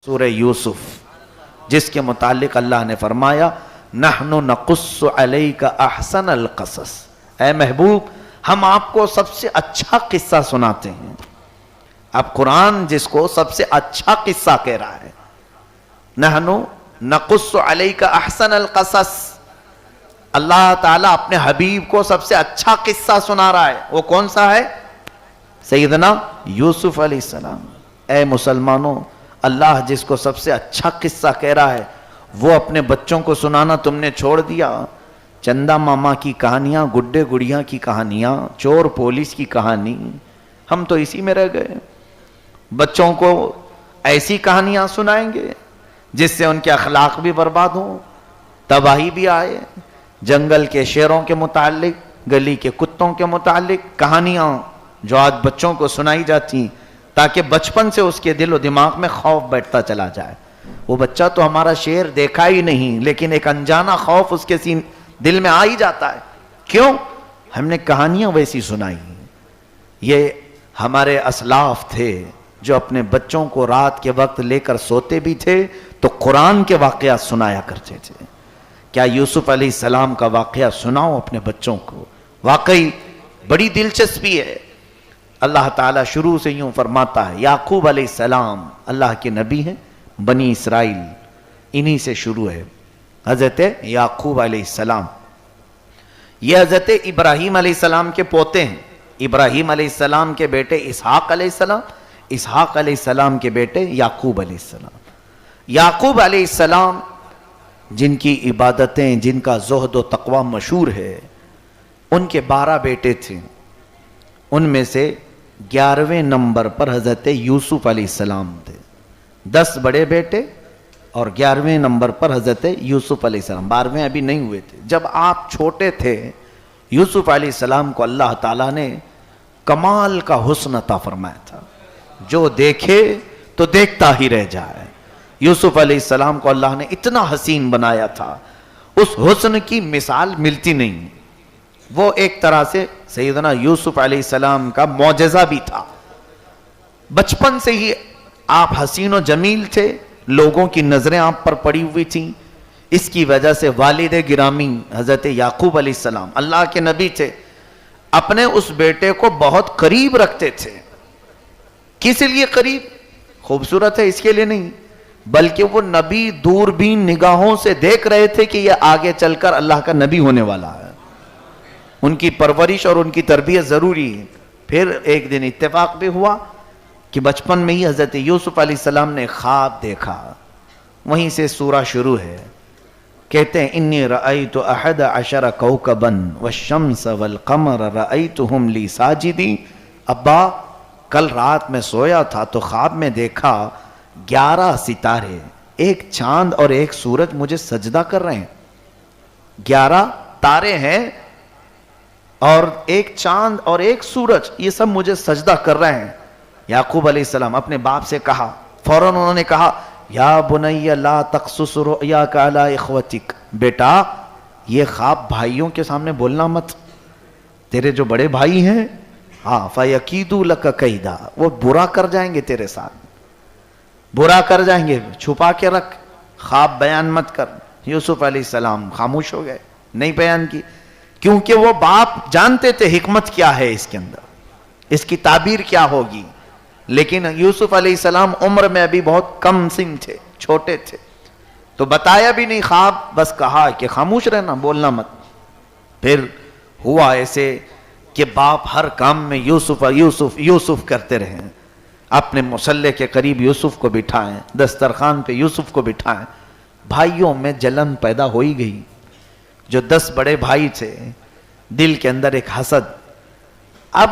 سورہ یوسف جس کے متعلق اللہ نے فرمایا نحن نقص علیک احسن القصص، اے محبوب ہم آپ کو سب سے اچھا قصہ سناتے ہیں۔ اب قرآن جس کو سب سے اچھا قصہ کہہ رہا ہے، نحن نقص علیک احسن القصص، اللہ تعالیٰ اپنے حبیب کو سب سے اچھا قصہ سنا رہا ہے۔ وہ کون سا ہے؟ سیدنا یوسف علیہ السلام۔ اے مسلمانوں، اللہ جس کو سب سے اچھا قصہ کہہ رہا ہے وہ اپنے بچوں کو سنانا تم نے چھوڑ دیا۔ چندا ماما کی کہانیاں، گڈے گڑیاں کی کہانیاں، چور پولیس کی کہانی، ہم تو اسی میں رہ گئے۔ بچوں کو ایسی کہانیاں سنائیں گے جس سے ان کے اخلاق بھی برباد ہوں، تباہی بھی آئے۔ جنگل کے شیروں کے متعلق، گلی کے کتوں کے متعلق کہانیاں جو آج بچوں کو سنائی جاتی تاکہ بچپن سے اس کے دل و دماغ میں خوف بیٹھتا چلا جائے۔ وہ بچہ تو ہمارا شیر دیکھا ہی نہیں، لیکن ایک انجانا خوف اس کے دل میں آ ہی جاتا ہے۔ کیوں؟ ہم نے کہانیاں ویسی سنائی۔ یہ ہمارے اسلاف تھے جو اپنے بچوں کو رات کے وقت لے کر سوتے بھی تھے تو قرآن کے واقعات سنایا کرتے تھے۔ کیا یوسف علیہ السلام کا واقعہ سناؤ اپنے بچوں کو؟ واقعی بڑی دلچسپی ہے۔ اللہ تعالیٰ شروع سے یوں فرماتا ہے، یعقوب علیہ السلام اللہ کے نبی ہیں، بنی اسرائیل انہی سے شروع ہے۔ حضرت یعقوب علیہ السلام یہ حضرت ابراہیم علیہ السلام کے پوتے ہیں۔ ابراہیم علیہ السلام کے بیٹے اسحاق علیہ السلام، اسحاق علیہ السلام کے بیٹے یعقوب علیہ السلام۔ یعقوب علیہ السلام جن کی عبادتیں، جن کا زہد و تقوی مشہور ہے، ان کے 12 بیٹے تھے۔ ان میں سے 11ویں نمبر پر حضرت یوسف علیہ السلام تھے۔ 10 بڑے بیٹے اور 11ویں نمبر پر حضرت یوسف علیہ السلام، 12ویں ابھی نہیں ہوئے تھے۔ جب آپ چھوٹے تھے یوسف علیہ السلام کو اللہ تعالیٰ نے کمال کا حسن عطا فرمایا تھا، جو دیکھے تو دیکھتا ہی رہ جائے۔ یوسف علیہ السلام کو اللہ نے اتنا حسین بنایا تھا، اس حسن کی مثال ملتی نہیں۔ وہ ایک طرح سے سیدنا یوسف علیہ السلام کا معجزہ بھی تھا۔ بچپن سے ہی آپ حسین و جمیل تھے، لوگوں کی نظریں آپ پر پڑی ہوئی تھیں۔ اس کی وجہ سے والد گرامی حضرت یعقوب علیہ السلام اللہ کے نبی تھے، اپنے اس بیٹے کو بہت قریب رکھتے تھے۔ کس لیے قریب؟ خوبصورت ہے اس کے لیے نہیں، بلکہ وہ نبی دوربین نگاہوں سے دیکھ رہے تھے کہ یہ آگے چل کر اللہ کا نبی ہونے والا ہے۔ ان کی پرورش اور ان کی تربیت ضروری ہے۔ پھر ایک دن اتفاق بھی ہوا کہ بچپن میں ہی حضرت یوسف علیہ السلام نے خواب دیکھا۔ وہیں سے سورہ شروع ہے۔ کہتے ہیں انی رأیت 11 کوکبا والشمس والقمر رأیتہم لی ساجدین۔ ابا کل رات میں سویا تھا تو خواب میں دیکھا 11 ستارے، ایک چاند اور ایک سورج مجھے سجدہ کر رہے ہیں۔ 11 تارے ہیں اور ایک چاند اور ایک سورج، یہ سب مجھے سجدہ کر رہے ہیں۔ یعقوب علیہ السلام اپنے باپ سے کہا، فوراً انہوں نے کہا یا بنی لا تقصص رؤیاک علی اخوتک، بیٹا یہ خواب بھائیوں کے سامنے بولنا مت، تیرے جو بڑے بھائی ہیں ہاں فیکیدوا لک کیدا، وہ برا کر جائیں گے تیرے ساتھ، برا کر جائیں گے، چھپا کے رکھ، خواب بیان مت کر۔ یوسف علیہ السلام خاموش ہو گئے، نہیں بیان کی، کیونکہ وہ باپ جانتے تھے حکمت کیا ہے اس کے اندر، اس کی تعبیر کیا ہوگی۔ لیکن یوسف علیہ السلام عمر میں ابھی بہت کم سن تھے، چھوٹے تھے، تو بتایا بھی نہیں خواب، بس کہا کہ خاموش رہنا، بولنا مت۔ پھر ہوا ایسے کہ باپ ہر کام میں یوسف یوسف یوسف کرتے رہے، اپنے مصلے کے قریب یوسف کو بٹھائیں، دسترخوان پہ یوسف کو بٹھائیں۔ بھائیوں میں جلن پیدا ہو ہی گئی۔ جو 10 بڑے بھائی تھے، دل کے اندر ایک حسد۔ اب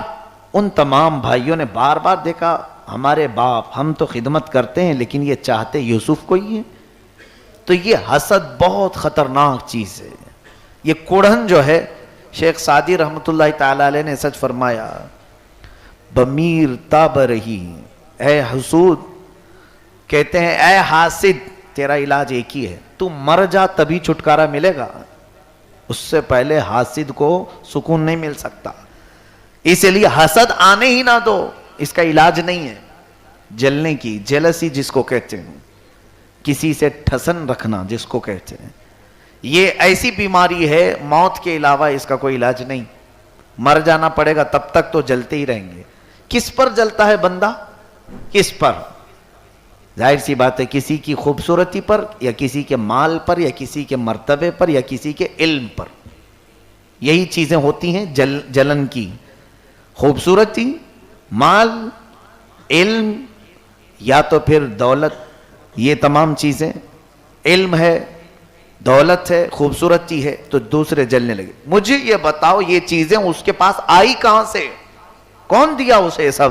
ان تمام بھائیوں نے بار بار دیکھا ہمارے باپ، ہم تو خدمت کرتے ہیں لیکن یہ چاہتے یوسف کو ہی ہیں، تو یہ حسد بہت خطرناک چیز ہے۔ یہ کوڑھن جو ہے، شیخ سعدی رحمۃ اللہ تعالی علیہ نے سچ فرمایا، بمیر تاب رہی اے حسود، کہتے ہیں اے حاسد تیرا علاج ایک ہی ہے، تو مر جا تبھی چھٹکارا ملے گا، اس سے پہلے حاسد کو سکون نہیں مل سکتا۔ اس لیے حسد آنے ہی نہ دو، اس کا علاج نہیں ہے۔ جلنے کی، جیلسی جس کو کہتے ہیں، کسی سے ٹھسن رکھنا جس کو کہتے ہیں، یہ ایسی بیماری ہے موت کے علاوہ اس کا کوئی علاج نہیں، مر جانا پڑے گا، تب تک تو جلتے ہی رہیں گے۔ کس پر جلتا ہے بندہ؟ کس پر؟ ظاہر سی بات ہے کسی کی خوبصورتی پر، یا کسی کے مال پر، یا کسی کے مرتبے پر، یا کسی کے علم پر۔ یہی چیزیں ہوتی ہیں جلن کی، خوبصورتی، مال، علم، یا تو پھر دولت، یہ تمام چیزیں، علم ہے، دولت ہے، خوبصورتی ہے، تو دوسرے جلنے لگے۔ مجھے یہ بتاؤ یہ چیزیں اس کے پاس آئی کہاں سے؟ کون دیا اسے سب؟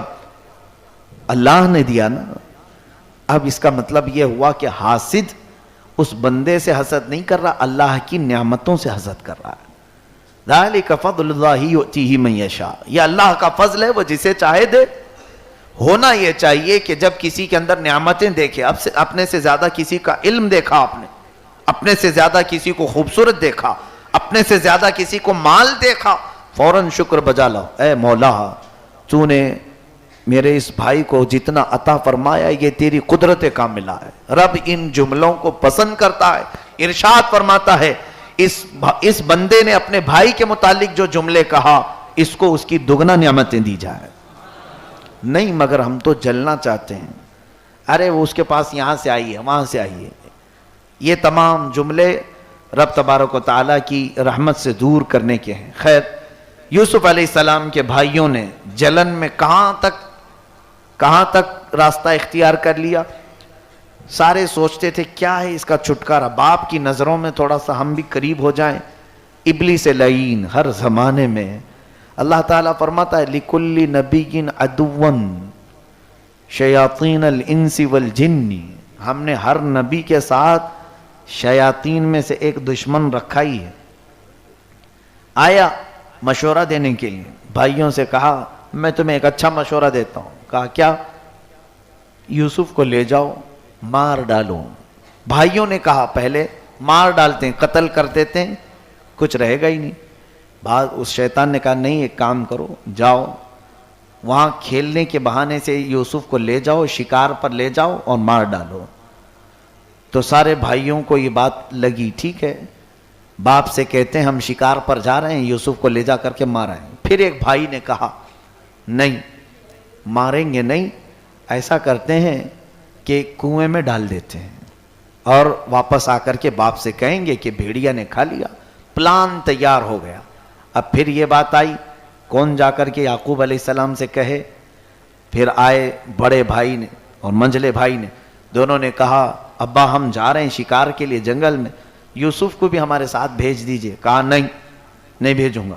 اللہ نے دیا نا۔ اب اس کا مطلب یہ ہوا کہ حاسد اس بندے سے حسد نہیں کر رہا، اللہ کی نعمتوں سے حسد کر رہا ہے۔ ذالک فضل اللہ یؤتیہ من یشاء، یہ اللہ کا فضل ہے، وہ جسے چاہے دے۔ ہونا یہ چاہیے کہ جب کسی کے اندر نعمتیں دیکھے، اپنے سے زیادہ کسی کا علم دیکھا آپ نے، اپنے سے زیادہ کسی کو خوبصورت دیکھا، اپنے سے زیادہ کسی کو مال دیکھا، فوراً شکر بجا لاؤ، اے مولا تو نے میرے اس بھائی کو جتنا عطا فرمایا یہ تیری قدرت کاملہ ہے۔ رب ان جملوں کو پسند کرتا ہے، ارشاد فرماتا ہے اس بندے نے اپنے بھائی کے متعلق جو جملے کہا اس کو اس کی دگنا نعمتیں دی جائے۔ نہیں مگر ہم تو جلنا چاہتے ہیں، ارے وہ اس کے پاس یہاں سے آئی ہے، وہاں سے آئی ہے۔ یہ تمام جملے رب تبارک و تعالیٰ کی رحمت سے دور کرنے کے ہیں۔ خیر، یوسف علیہ السلام کے بھائیوں نے جلن میں کہاں تک راستہ اختیار کر لیا؟ سارے سوچتے تھے کیا ہے اس کا چھٹکارا، باپ کی نظروں میں تھوڑا سا ہم بھی قریب ہو جائیں۔ ابلیس لعین ہر زمانے میں، اللہ تعالیٰ فرماتا ہے لِكُلِّ نَبِيٍّ عَدُوًّا شَيَاطِينَ الْإِنسِ وَالْجِنِّ، ہم نے ہر نبی کے ساتھ شیاطین میں سے ایک دشمن رکھا ہی ہے۔ آیا مشورہ دینے کے لیے، بھائیوں سے کہا میں تمہیں ایک اچھا مشورہ دیتا ہوں۔ کہا کیا؟ یوسف کو لے جاؤ، مار ڈالو۔ بھائیوں نے کہا پہلے مار ڈالتے ہیں، قتل کر دیتے ہیں، کچھ رہے گا ہی نہیں۔ بعد اس شیطان نے کہا نہیں، ایک کام کرو، جاؤ وہاں کھیلنے کے بہانے سے یوسف کو لے جاؤ، شکار پر لے جاؤ اور مار ڈالو۔ تو سارے بھائیوں کو یہ بات لگی، ٹھیک ہے، باپ سے کہتے ہیں ہم شکار پر جا رہے ہیں، یوسف کو لے جا کر کے ماریں۔ پھر ایک بھائی نے کہا نہیں، ماریں گے نہیں، ایسا کرتے ہیں کہ کنویں میں ڈال دیتے ہیں اور واپس آ کر کے باپ سے کہیں گے کہ بھیڑیا نے کھا لیا۔ پلان تیار ہو گیا۔ اب پھر یہ بات آئی، کون جا کر کے یعقوب علیہ السلام سے کہے؟ پھر آئے بڑے بھائی نے اور منجلے بھائی نے، دونوں نے کہا ابا ہم جا رہے ہیں شکار کے لیے جنگل میں، یوسف کو بھی ہمارے ساتھ بھیج دیجئے۔ کہا نہیں بھیجوں گا،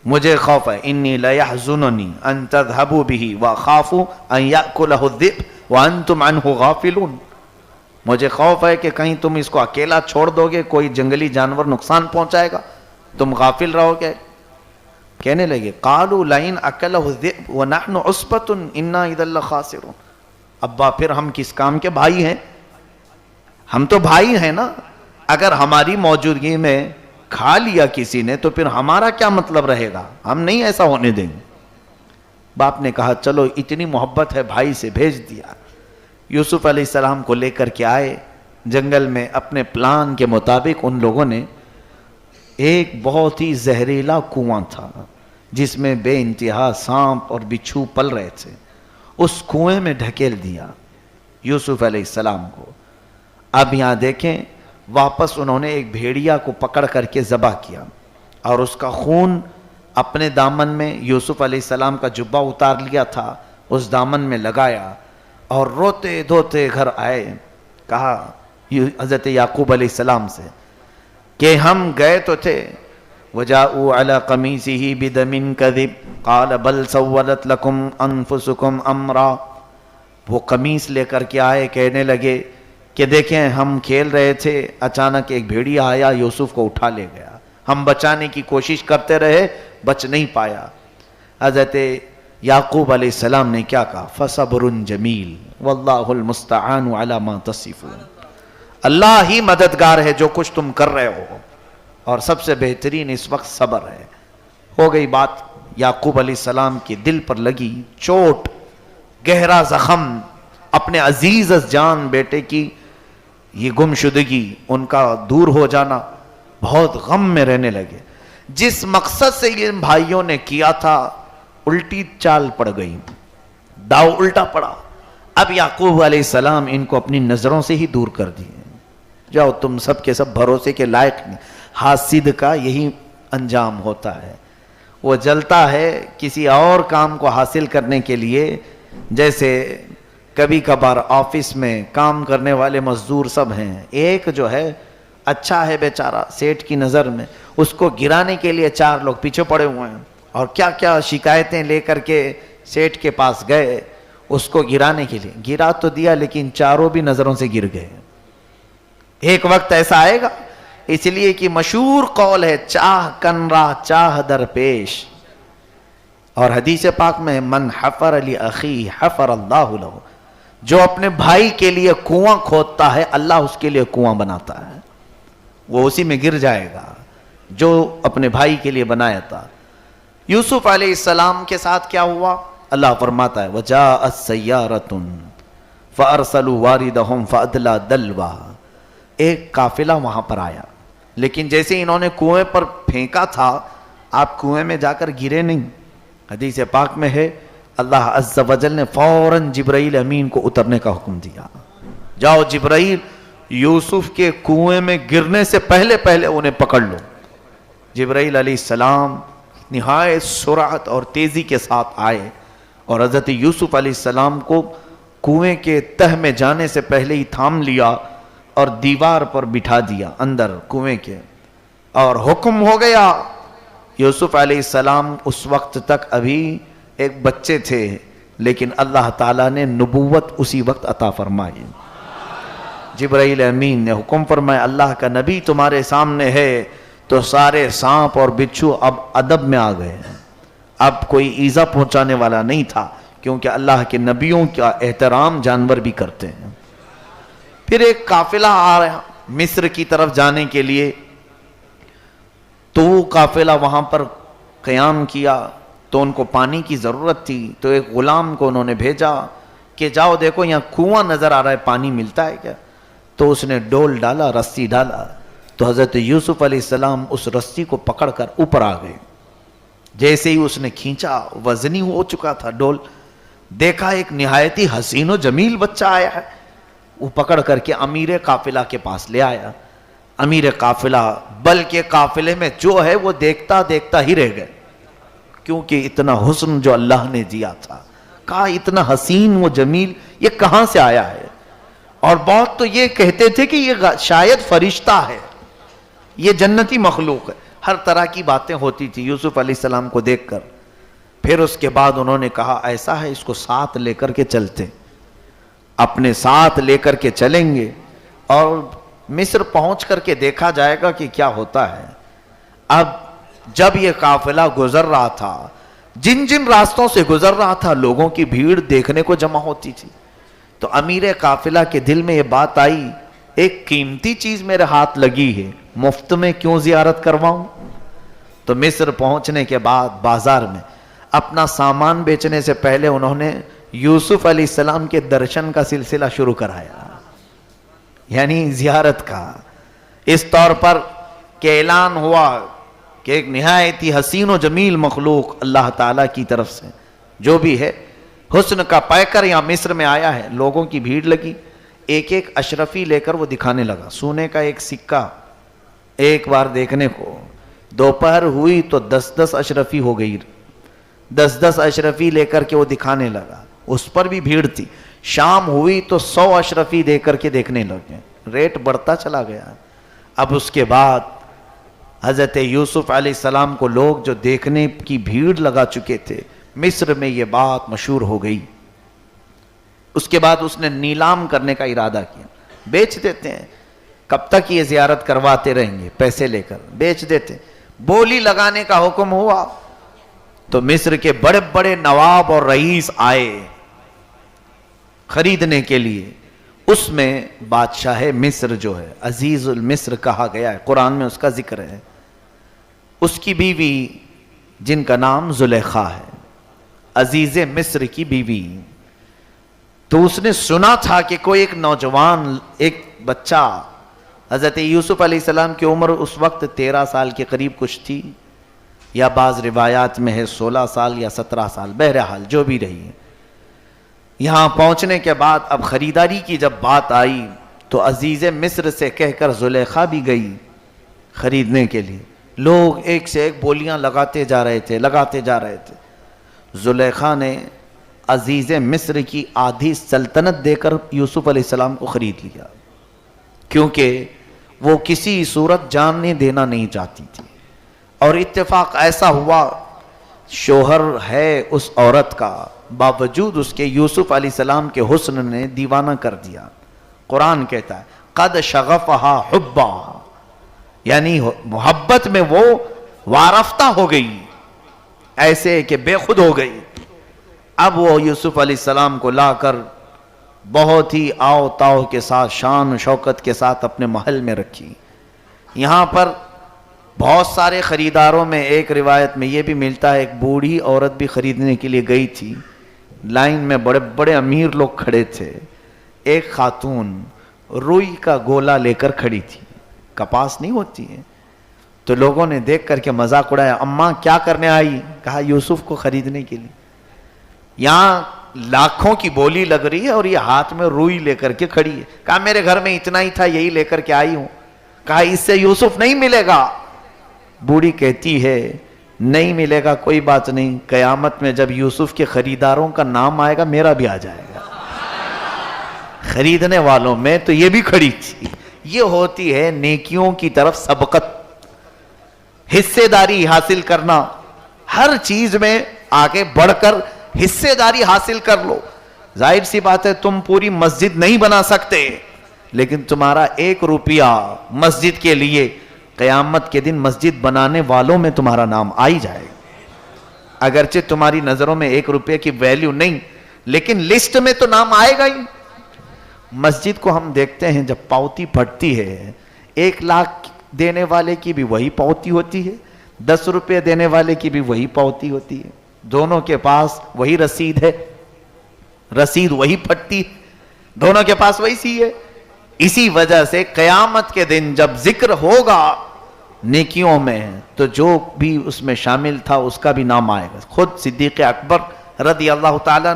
مجھے خوف ہے، انی لیحزننی ان تذهبوا به واخاف ان یاکلہ الذئب وانتم عنہ غافلون، مجھے خوف ہے کہ کہیں تم اس کو اکیلا چھوڑ دو گے، کوئی جنگلی جانور نقصان پہنچائے گا، تم غافل رہو گے۔ کہنے لگے قالوا لئن اکلہ الذئب ونحن عصبۃ انا اذا لخاسرون، ابا پھر ہم کس کام کے بھائی ہیں؟ ہم تو بھائی ہیں نا، اگر ہماری موجودگی میں کھا لیا کسی نے تو پھر ہمارا کیا مطلب رہے گا، ہم نہیں ایسا ہونے دیں گے۔ باپ نے کہا چلو اتنی محبت ہے بھائی سے، بھیج دیا۔ یوسف علیہ السلام کو لے کر کے آئے جنگل میں، اپنے پلان کے مطابق ان لوگوں نے ایک بہت ہی زہریلا کنواں تھا جس میں بے انتہا سانپ اور بچھو پل رہے تھے، اس کنویں میں ڈھکیل دیا یوسف علیہ السلام کو۔ اب یہاں دیکھیں، واپس انہوں نے ایک بھیڑیا کو پکڑ کر کے ذبح کیا اور اس کا خون اپنے دامن میں، یوسف علیہ السلام کا جبہ اتار لیا تھا اس دامن میں لگایا اور روتے دھوتے گھر آئے۔ کہا حضرت یعقوب علیہ السلام سے کہ ہم گئے تو تھے، وَجَاءُوا عَلَى قَمِيصِهِ بِدَمٍ كَذِبٍ قَالَ بَلْ سَوَّلَتْ لَكُمْ أَنفُسُكُمْ أَمْرًا، وہ قمیص لے کر کے آئے، کہنے لگے کہ دیکھیں ہم کھیل رہے تھے، اچانک ایک بھیڑیا آیا یوسف کو اٹھا لے گیا، ہم بچانے کی کوشش کرتے رہے، بچ نہیں پایا۔ حضرت یعقوب علیہ السلام نے کیا کہا؟ فَصَبْرٌ جَمِيلٌ وَاللَّهُ الْمُسْتَعَانُ عَلَى مَا تَصِفُونَ، اللہ ہی مددگار ہے جو کچھ تم کر رہے ہو، اور سب سے بہترین اس وقت صبر ہے۔ ہو گئی بات، یعقوب علیہ السلام کے دل پر لگی چوٹ، گہرا زخم، اپنے عزیز از جان بیٹے کی یہ گمشدگی، ان کا دور ہو جانا، بہت غم میں رہنے لگے. جس مقصد سے یہ بھائیوں نے کیا تھا الٹی چال پڑ گئی، داؤ الٹا پڑا. اب یعقوب علیہ السلام ان کو اپنی نظروں سے ہی دور کر دیے. جاؤ تم سب کے سب بھروسے کے لائق نہیں. حاسد کا یہی انجام ہوتا ہے، وہ جلتا ہے کسی اور کام کو حاصل کرنے کے لیے. جیسے کبھی کبھار آفس میں کام کرنے والے مزدور سب ہیں، ایک جو ہے اچھا ہے بیچارہ سیٹھ کی نظر میں، اس کو گرانے کے لیے 4 لوگ پیچھے پڑے ہوئے ہیں اور کیا کیا شکایتیں لے کر کے سیٹھ کے پاس گئے اس کو گرانے کے لیے. گرا تو دیا لیکن چاروں بھی نظروں سے گر گئے. ایک وقت ایسا آئے گا، اس لیے کہ مشہور قول ہے چاہ کن راہ چاہ در پیش. اور حدیث پاک میں من حفر لی اخی حفر اللہ لہ، جو اپنے بھائی کے لیے کنواں کھودتا ہے اللہ اس کے لیے کنواں بناتا ہے، وہ اسی میں گر جائے گا جو اپنے بھائی کے لیے بنایا تھا. یوسف علیہ السلام کے ساتھ کیا ہوا؟ اللہ فرماتا ہے وَجَاءَتْ سَيَّارَةٌ فَأَرْسَلُوا وَارِدَهُمْ فَأَدْلَى دَلْوَا. ایک قافلہ وہاں پر آیا، لیکن جیسے انہوں نے کنویں پر پھینکا تھا آپ کنویں میں جا کر گرے نہیں. حدیث پاک میں ہے اللہ عز و جل نے فوراً جبرائیل امین کو اترنے کا حکم دیا. جاؤ جبرائیل یوسف کے کنویں میں گرنے سے پہلے انہیں پکڑ لو. جبرائیل علیہ السلام نہایت سرعت اور تیزی کے ساتھ آئے اور حضرت یوسف علیہ السلام کو کنویں کے تہ میں جانے سے پہلے ہی تھام لیا اور دیوار پر بٹھا دیا اندر کنویں کے، اور حکم ہو گیا. یوسف علیہ السلام اس وقت تک ابھی ایک بچے تھے، لیکن اللہ تعالیٰ نے نبوت اسی وقت عطا فرمائی. جبرائیل امین نے حکم فرمایا اللہ کا نبی تمہارے سامنے ہے، تو سارے سانپ اور بچھو اب ادب میں آ گئے. اب کوئی ایذا پہنچانے والا نہیں تھا، کیونکہ اللہ کے نبیوں کا احترام جانور بھی کرتے ہیں. پھر ایک قافلہ آ رہا مصر کی طرف جانے کے لیے، تو وہ قافلہ وہاں پر قیام کیا تو ان کو پانی کی ضرورت تھی. تو ایک غلام کو انہوں نے بھیجا کہ جاؤ دیکھو یہاں کنواں نظر آ رہا ہے، پانی ملتا ہے کیا؟ تو اس نے ڈول ڈالا، رسی ڈالا، تو حضرت یوسف علیہ السلام اس رسی کو پکڑ کر اوپر آ گئے. جیسے ہی اس نے کھینچا وزنی ہو چکا تھا ڈول، دیکھا ایک نہایتی حسین و جمیل بچہ آیا ہے، وہ پکڑ کر کے امیر قافلہ کے پاس لے آیا. امیر قافلہ بلکہ قافلے میں جو ہے وہ دیکھتا دیکھتا ہی رہ گئے، کیونکہ اتنا حسن جو اللہ نے دیا تھا. کہا اتنا حسین و جمیل یہ کہاں سے آیا ہے؟ اور بہت تو یہ کہتے تھے کہ یہ شاید فرشتہ ہے، یہ جنتی مخلوق ہے. ہر طرح کی باتیں ہوتی تھی یوسف علیہ السلام کو دیکھ کر. پھر اس کے بعد انہوں نے کہا ایسا ہے اس کو ساتھ لے کر کے چلتے، اپنے ساتھ لے کر کے چلیں گے اور مصر پہنچ کر کے دیکھا جائے گا کہ کیا ہوتا ہے. اب جب یہ قافلہ گزر رہا تھا، جن جن راستوں سے گزر رہا تھا لوگوں کی بھیڑ دیکھنے کو جمع ہوتی تھی. تو امیر قافلہ کے دل میں یہ بات آئی ایک قیمتی چیز میرے ہاتھ لگی ہے، مفت میں کیوں زیارت کرواؤں؟ تو مصر پہنچنے کے بعد بازار میں اپنا سامان بیچنے سے پہلے انہوں نے یوسف علیہ السلام کے درشن کا سلسلہ شروع کرایا، یعنی زیارت کا. اس طور پر کہ اعلان ہوا کہ ایک نہایت ہی حسین و جمیل مخلوق اللہ تعالیٰ کی طرف سے جو بھی ہے حسن کا پیکر یہاں مصر میں آیا ہے. لوگوں کی بھیڑ لگی، ایک ایک اشرفی لے کر وہ دکھانے لگا. سونے کا ایک سکہ ایک بار دیکھنے کو، دوپہر ہوئی تو 10 اشرفی ہو گئی، 10 اشرفی لے کر کے وہ دکھانے لگا. اس پر بھی بھیڑ تھی. شام ہوئی تو 100 اشرفی دے کر کے دیکھنے لگے، ریٹ بڑھتا چلا گیا. اب اس کے بعد حضرت یوسف علیہ السلام کو لوگ جو دیکھنے کی بھیڑ لگا چکے تھے، مصر میں یہ بات مشہور ہو گئی. اس کے بعد اس نے نیلام کرنے کا ارادہ کیا. بیچ دیتے ہیں، کب تک یہ زیارت کرواتے رہیں گے، پیسے لے کر بیچ دیتے. بولی لگانے کا حکم ہوا تو مصر کے بڑے بڑے نواب اور رئیس آئے خریدنے کے لیے. اس میں بادشاہ مصر جو ہے عزیز المصر کہا گیا ہے، قرآن میں اس کا ذکر ہے. اس کی بیوی جن کا نام زلیخا ہے، عزیز مصر کی بیوی، تو اس نے سنا تھا کہ کوئی ایک نوجوان، ایک بچہ، حضرت یوسف علیہ السلام کی عمر اس وقت 13 سال کے قریب کچھ تھی، یا بعض روایات میں ہے 16 سال یا 17 سال، بہرحال جو بھی رہی. یہاں پہنچنے کے بعد اب خریداری کی جب بات آئی تو عزیز مصر سے کہہ کر زلیخا بھی گئی خریدنے کے لیے. لوگ ایک سے ایک بولیاں لگاتے جا رہے تھے. زلیخا نے عزیز مصر کی آدھی سلطنت دے کر یوسف علیہ السلام کو خرید لیا، کیونکہ وہ کسی صورت جاننے دینا نہیں چاہتی تھی. اور اتفاق ایسا ہوا، شوہر ہے اس عورت کا، باوجود اس کے یوسف علیہ السلام کے حسن نے دیوانہ کر دیا. قرآن کہتا ہے قد شغفہا حبا، یعنی محبت میں وہ وارفتہ ہو گئی، ایسے کہ بے خود ہو گئی. اب وہ یوسف علیہ السلام کو لا کر بہت ہی آؤ تاؤ کے ساتھ، شان و شوکت کے ساتھ اپنے محل میں رکھی. یہاں پر بہت سارے خریداروں میں ایک روایت میں یہ بھی ملتا ہے ایک بوڑھی عورت بھی خریدنے کے لیے گئی تھی. لائن میں بڑے بڑے امیر لوگ کھڑے تھے. ایک خاتون روئی کا گولا لے کر کھڑی تھی، کپاس نہیں ہوتی ہے، تو لوگوں نے دیکھ کر کے مذاق اڑایا، اماں کیا کرنے آئی؟ کہا یوسف کو خریدنے کے لیے. یہاں لاکھوں کی بولی لگ رہی ہے اور یہ ہاتھ میں روئی لے کر کے کھڑی ہے. کہا میرے گھر میں اتنا ہی تھا، یہی لے کر کے آئی ہوں. کہا اس سے یوسف نہیں ملے گا. بوڑھی کہتی ہے نہیں ملے گا، کوئی بات نہیں، قیامت میں جب یوسف کے خریداروں کا نام آئے گا میرا بھی آ جائے گا. خریدنے والوں میں تو یہ بھی کھڑی تھی. یہ ہوتی ہے نیکیوں کی طرف سبقت، حصے داری حاصل کرنا. ہر چیز میں آگے بڑھ کر حصے داری حاصل کر لو. ظاہر سی بات ہے تم پوری مسجد نہیں بنا سکتے، لیکن تمہارا 1 روپیہ مسجد کے لیے قیامت کے دن مسجد بنانے والوں میں تمہارا نام آئی جائے. اگرچہ تمہاری نظروں میں 1 روپے کی ویلیو نہیں، لیکن لسٹ میں تو نام آئے گا ہی. مسجد کو ہم دیکھتے ہیں جب پاوتی پھٹتی ہے، 1 لاکھ دینے والے کی بھی وہی پاوتی ہوتی ہے، 10 روپے دینے والے کی بھی وہی پاوتی ہوتی ہے. دونوں کے پاس وہی رسید ہے، رسید وہی پھٹتی، دونوں کے پاس وہی سی ہے. اسی وجہ سے قیامت کے دن جب ذکر ہوگا نیکیوں میں تو جو بھی اس میں شامل تھا اس کا بھی نام آئے گا. خود صدیق اکبر رضی اللہ تعالیٰ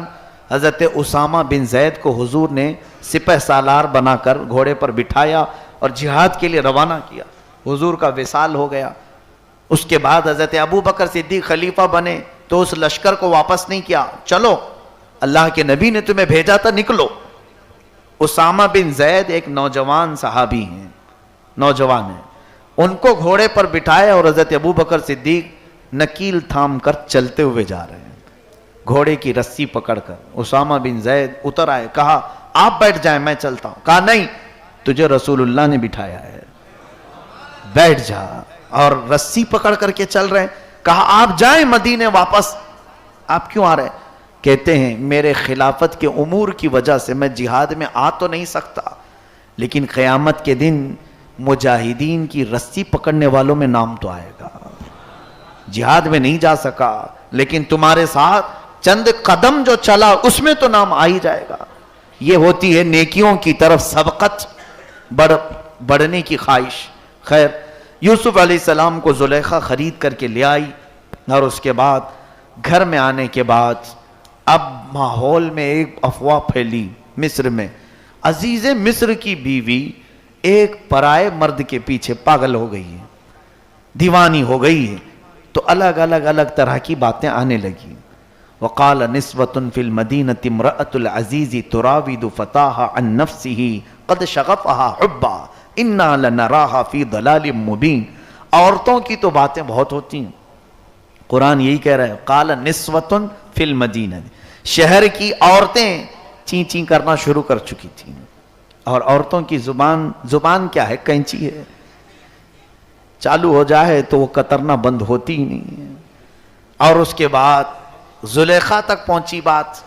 حضرت اسامہ بن زید کو حضور نے سپہ سالار بنا کر گھوڑے پر بٹھایا اور جہاد کے لیے روانہ کیا. حضور کا وصال ہو گیا. اس کے بعد حضرت ابو بکر صدیق خلیفہ بنے تو اس لشکر کو واپس نہیں کیا، چلو اللہ کے نبی نے تمہیں بھیجا تھا، نکلو. اسامہ بن زید ایک نوجوان صحابی ہیں، نوجوان ہیں، ان کو گھوڑے پر بٹھائے اور حضرت ابو بکر صدیق نکیل تھام کر چلتے ہوئے جا رہے ہیں، گھوڑے کی رسی پکڑ کر. اسامہ بن زید اتر آئے، کہا آپ بیٹھ جائیں میں چلتا ہوں. کہا نہیں، تجھے رسول اللہ نے بٹھایا ہے، بیٹھ جا. اور رسی پکڑ کر کے چل رہے ہیں. کہا آپ جائیں مدینے واپس. آپ کیوں آ رہے ہیں؟ کہتے ہیں میرے خلافت کے امور کی وجہ سے میں جہاد میں آ تو نہیں سکتا، لیکن قیامت کے دن مجاہدین کی رسی پکڑنے والوں میں نام تو آئے گا. جہاد میں نہیں جا سکا لیکن تمہارے ساتھ چند قدم جو چلا اس میں تو نام آ ہی جائے گا. یہ ہوتی ہے نیکیوں کی طرف سبقت، بڑھنے کی خواہش. خیر، یوسف علیہ السلام کو زلیخا خرید کر کے لے آئی اور اس کے بعد گھر میں آنے کے بعد اب ماحول میں ایک افواہ پھیلی مصر میں. عزیز مصر کی بیوی ایک پرائے مرد کے پیچھے پاگل ہو گئی ہے، دیوانی ہو گئی ہے. تو الگ طرح کی باتیں آنے لگی. وقال نسوة في المدينة امرأة العزيز تراود فتاها عن نفسه قد شغفها حبا انا لنراها في ضلال مبين. عورتوں کی تو باتیں بہت ہوتی ہیں. قرآن یہی کہہ رہا ہے قال نسوة في المدينة، شہر کی عورتیں چین چین کرنا شروع کر چکی تھیں. اور عورتوں کی زبان کیا ہے؟ کینچی ہے، چالو ہو جائے تو وہ کترنا بند ہوتی ہی نہیں ہے. اور اس کے بعد زلیخا تک پہنچی بات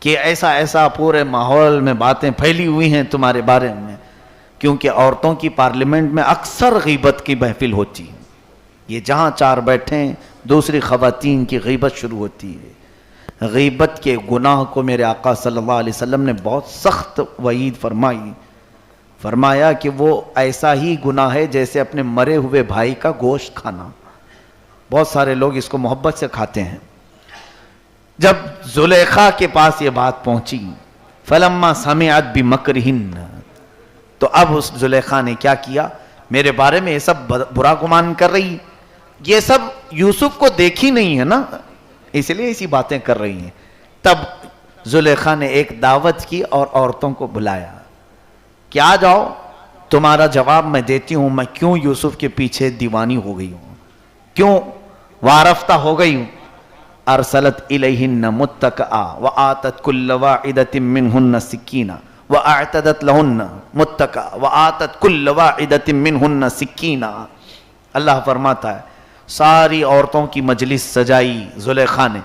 کہ ایسا پورے ماحول میں باتیں پھیلی ہوئی ہیں تمہارے بارے میں، کیونکہ عورتوں کی پارلیمنٹ میں اکثر غیبت کی محفل ہوتی ہے. یہ جہاں 4 بیٹھیں دوسری خواتین کی غیبت شروع ہوتی ہے. غیبت کے گناہ کو میرے آقا صلی اللہ علیہ وسلم نے بہت سخت وعید فرمائی. فرمایا کہ وہ ایسا ہی گناہ ہے جیسے اپنے مرے ہوئے بھائی کا گوشت کھانا. بہت سارے لوگ اس کو محبت سے کھاتے ہیں. جب زلیخا کے پاس یہ بات پہنچی فلما سمعت بمکرہن، تو اب اس زلیخا نے کیا کیا، میرے بارے میں یہ سب برا گمان کر رہی، یہ سب یوسف کو دیکھی نہیں ہے نا، اس لیے ایسی باتیں کر رہی ہیں. تب زلیخا نے ایک دعوت کی اور عورتوں کو بلایا کہ آ جاؤ، تمہارا جواب میں دیتی ہوں میں کیوں یوسف کے پیچھے دیوانی ہو گئی ہوں، کیوں وارفتہ ہو گئی ہوں. ارسلت الیہن متکئا وآتت کل واحدۃ منہن سکینہ واعتدت لہن متکئا وآتت کل واحدۃ منہن سکینہ. اللہ فرماتا ہے ساری عورتوں کی مجلس سجائی زلیخا نے،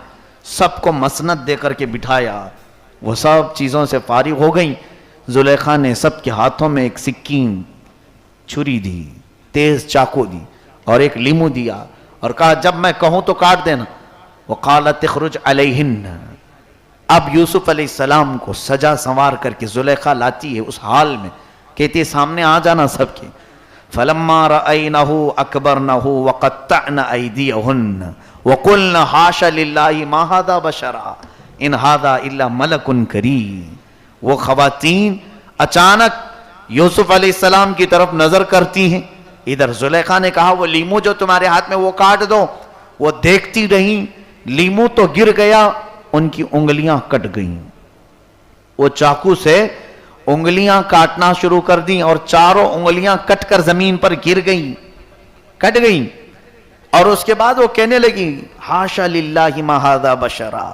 سب کو مسند دے کر کے بٹھایا، وہ سب چیزوں سے فارغ ہو گئیں. زلیخا نے سب کے ہاتھوں میں ایک سکین، چھری دی، تیز چاقو دی اور ایک لیمو دیا اور کہا جب میں کہوں تو کاٹ دینا. وقالت اخرج علیہن. اب یوسف علیہ السلام کو سجا سنوار کر کے زلیخا لاتی ہے اس حال میں، کہتی ہے سامنے آ جانا سب کے. فلما رأینہ اکبرنہ وقطعن ایدیہن وقلن حاش للہ ما ھذا بشرا ان ھذا الا ملک کریم. وہ خواتین اچانک یوسف علیہ السلام کی طرف نظر کرتی ہیں. ادھر زلیخا نے کہا وہ لیمو جو تمہارے ہاتھ میں وہ کاٹ دو، وہ دیکھتی رہیں، لیمو تو گر گیا، ان کی انگلیاں کٹ گئیں. وہ چاقو سے انگلیاں کاٹنا شروع کر دیں اور چاروں انگلیاں کٹ کر زمین پر گر گئیں، کٹ گئیں. اور اس کے بعد وہ کہنے لگی حاشا للہ ما ھذا بشرا،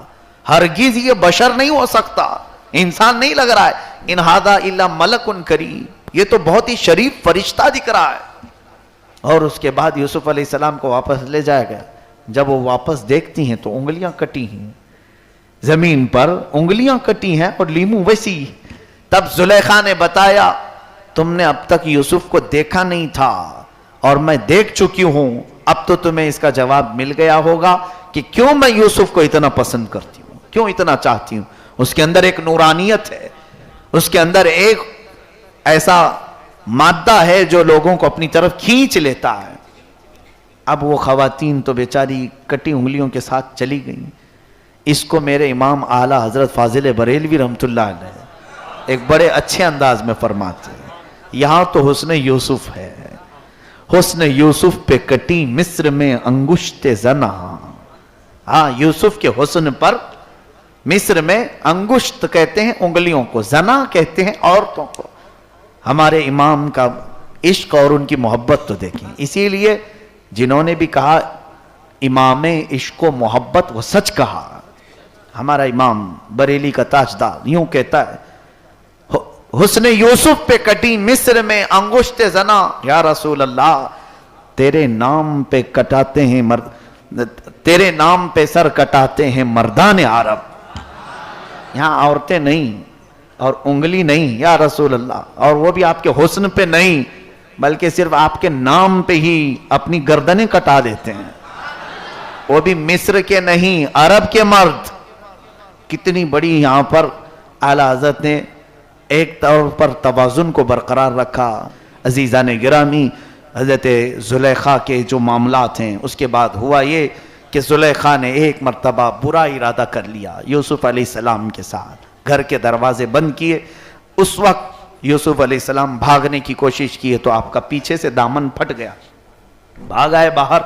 ہرگز یہ بشر نہیں ہو سکتا، انسان نہیں لگ رہا ہے. ان ھذا الا ملک کریم، یہ تو بہت ہی شریف فرشتہ دکھ رہا ہے. اور اس کے بعد یوسف علیہ السلام کو واپس لے جایا گیا. جب وہ واپس دیکھتی ہیں تو انگلیاں کٹی ہیں، زمین پر انگلیاں کٹی ہیں اور لیمو ویسی. تب زلیخا نے بتایا تم نے اب تک یوسف کو دیکھا نہیں تھا اور میں دیکھ چکی ہوں، اب تو تمہیں اس کا جواب مل گیا ہوگا کہ کیوں میں یوسف کو اتنا پسند کرتی ہوں، کیوں اتنا چاہتی ہوں. اس کے اندر ایک نورانیت ہے، اس کے اندر ایک ایسا مادہ ہے جو لوگوں کو اپنی طرف کھینچ لیتا ہے. اب وہ خواتین تو بیچاری کٹی انگلیوں کے ساتھ چلی گئیں. اس کو میرے امام اعلیٰ حضرت فاضل بریلوی رحمۃ اللہ علیہ ایک بڑے اچھے انداز میں فرماتے ہیں، یہاں تو حسن یوسف ہے، حسن یوسف پہ کٹی مصر میں انگشت زنا. ہاں، یوسف کے حسن پر مصر میں انگشت کہتے ہیں انگلیوں کو، زنا کہتے ہیں عورتوں کو. ہمارے امام کا عشق اور ان کی محبت تو دیکھیں. اسی لیے جنہوں نے بھی کہا امام عشق و محبت وہ سچ کہا. ہمارا امام بریلی کا تاجدار یوں کہتا ہے حسن یوسف پہ کٹی مصر میں انگشت زنا، یا رسول اللہ تیرے نام پہ کٹاتے ہیں تیرے نام پہ سر کٹاتے ہیں مردان عرب. یہاں عورتیں نہیں اور انگلی نہیں یا رسول اللہ، اور وہ بھی آپ کے حسن پہ نہیں بلکہ صرف آپ کے نام پہ ہی اپنی گردنیں کٹا دیتے ہیں. وہ بھی مصر کے نہیں، عرب کے مرد. کتنی بڑی یہاں پر اعلیٰ حضرت نے ایک طور پر توازن کو برقرار رکھا. عزیزان گرامی، حضرت زلیخا کے جو معاملات ہیں، اس کے بعد ہوا یہ کہ زلیخا نے ایک مرتبہ برا ارادہ کر لیا یوسف علیہ السلام کے ساتھ. گھر کے دروازے بند کیے. اس وقت یوسف علیہ السلام بھاگنے کی کوشش کی تو آپ کا پیچھے سے دامن پھٹ گیا، بھاگ آئے باہر.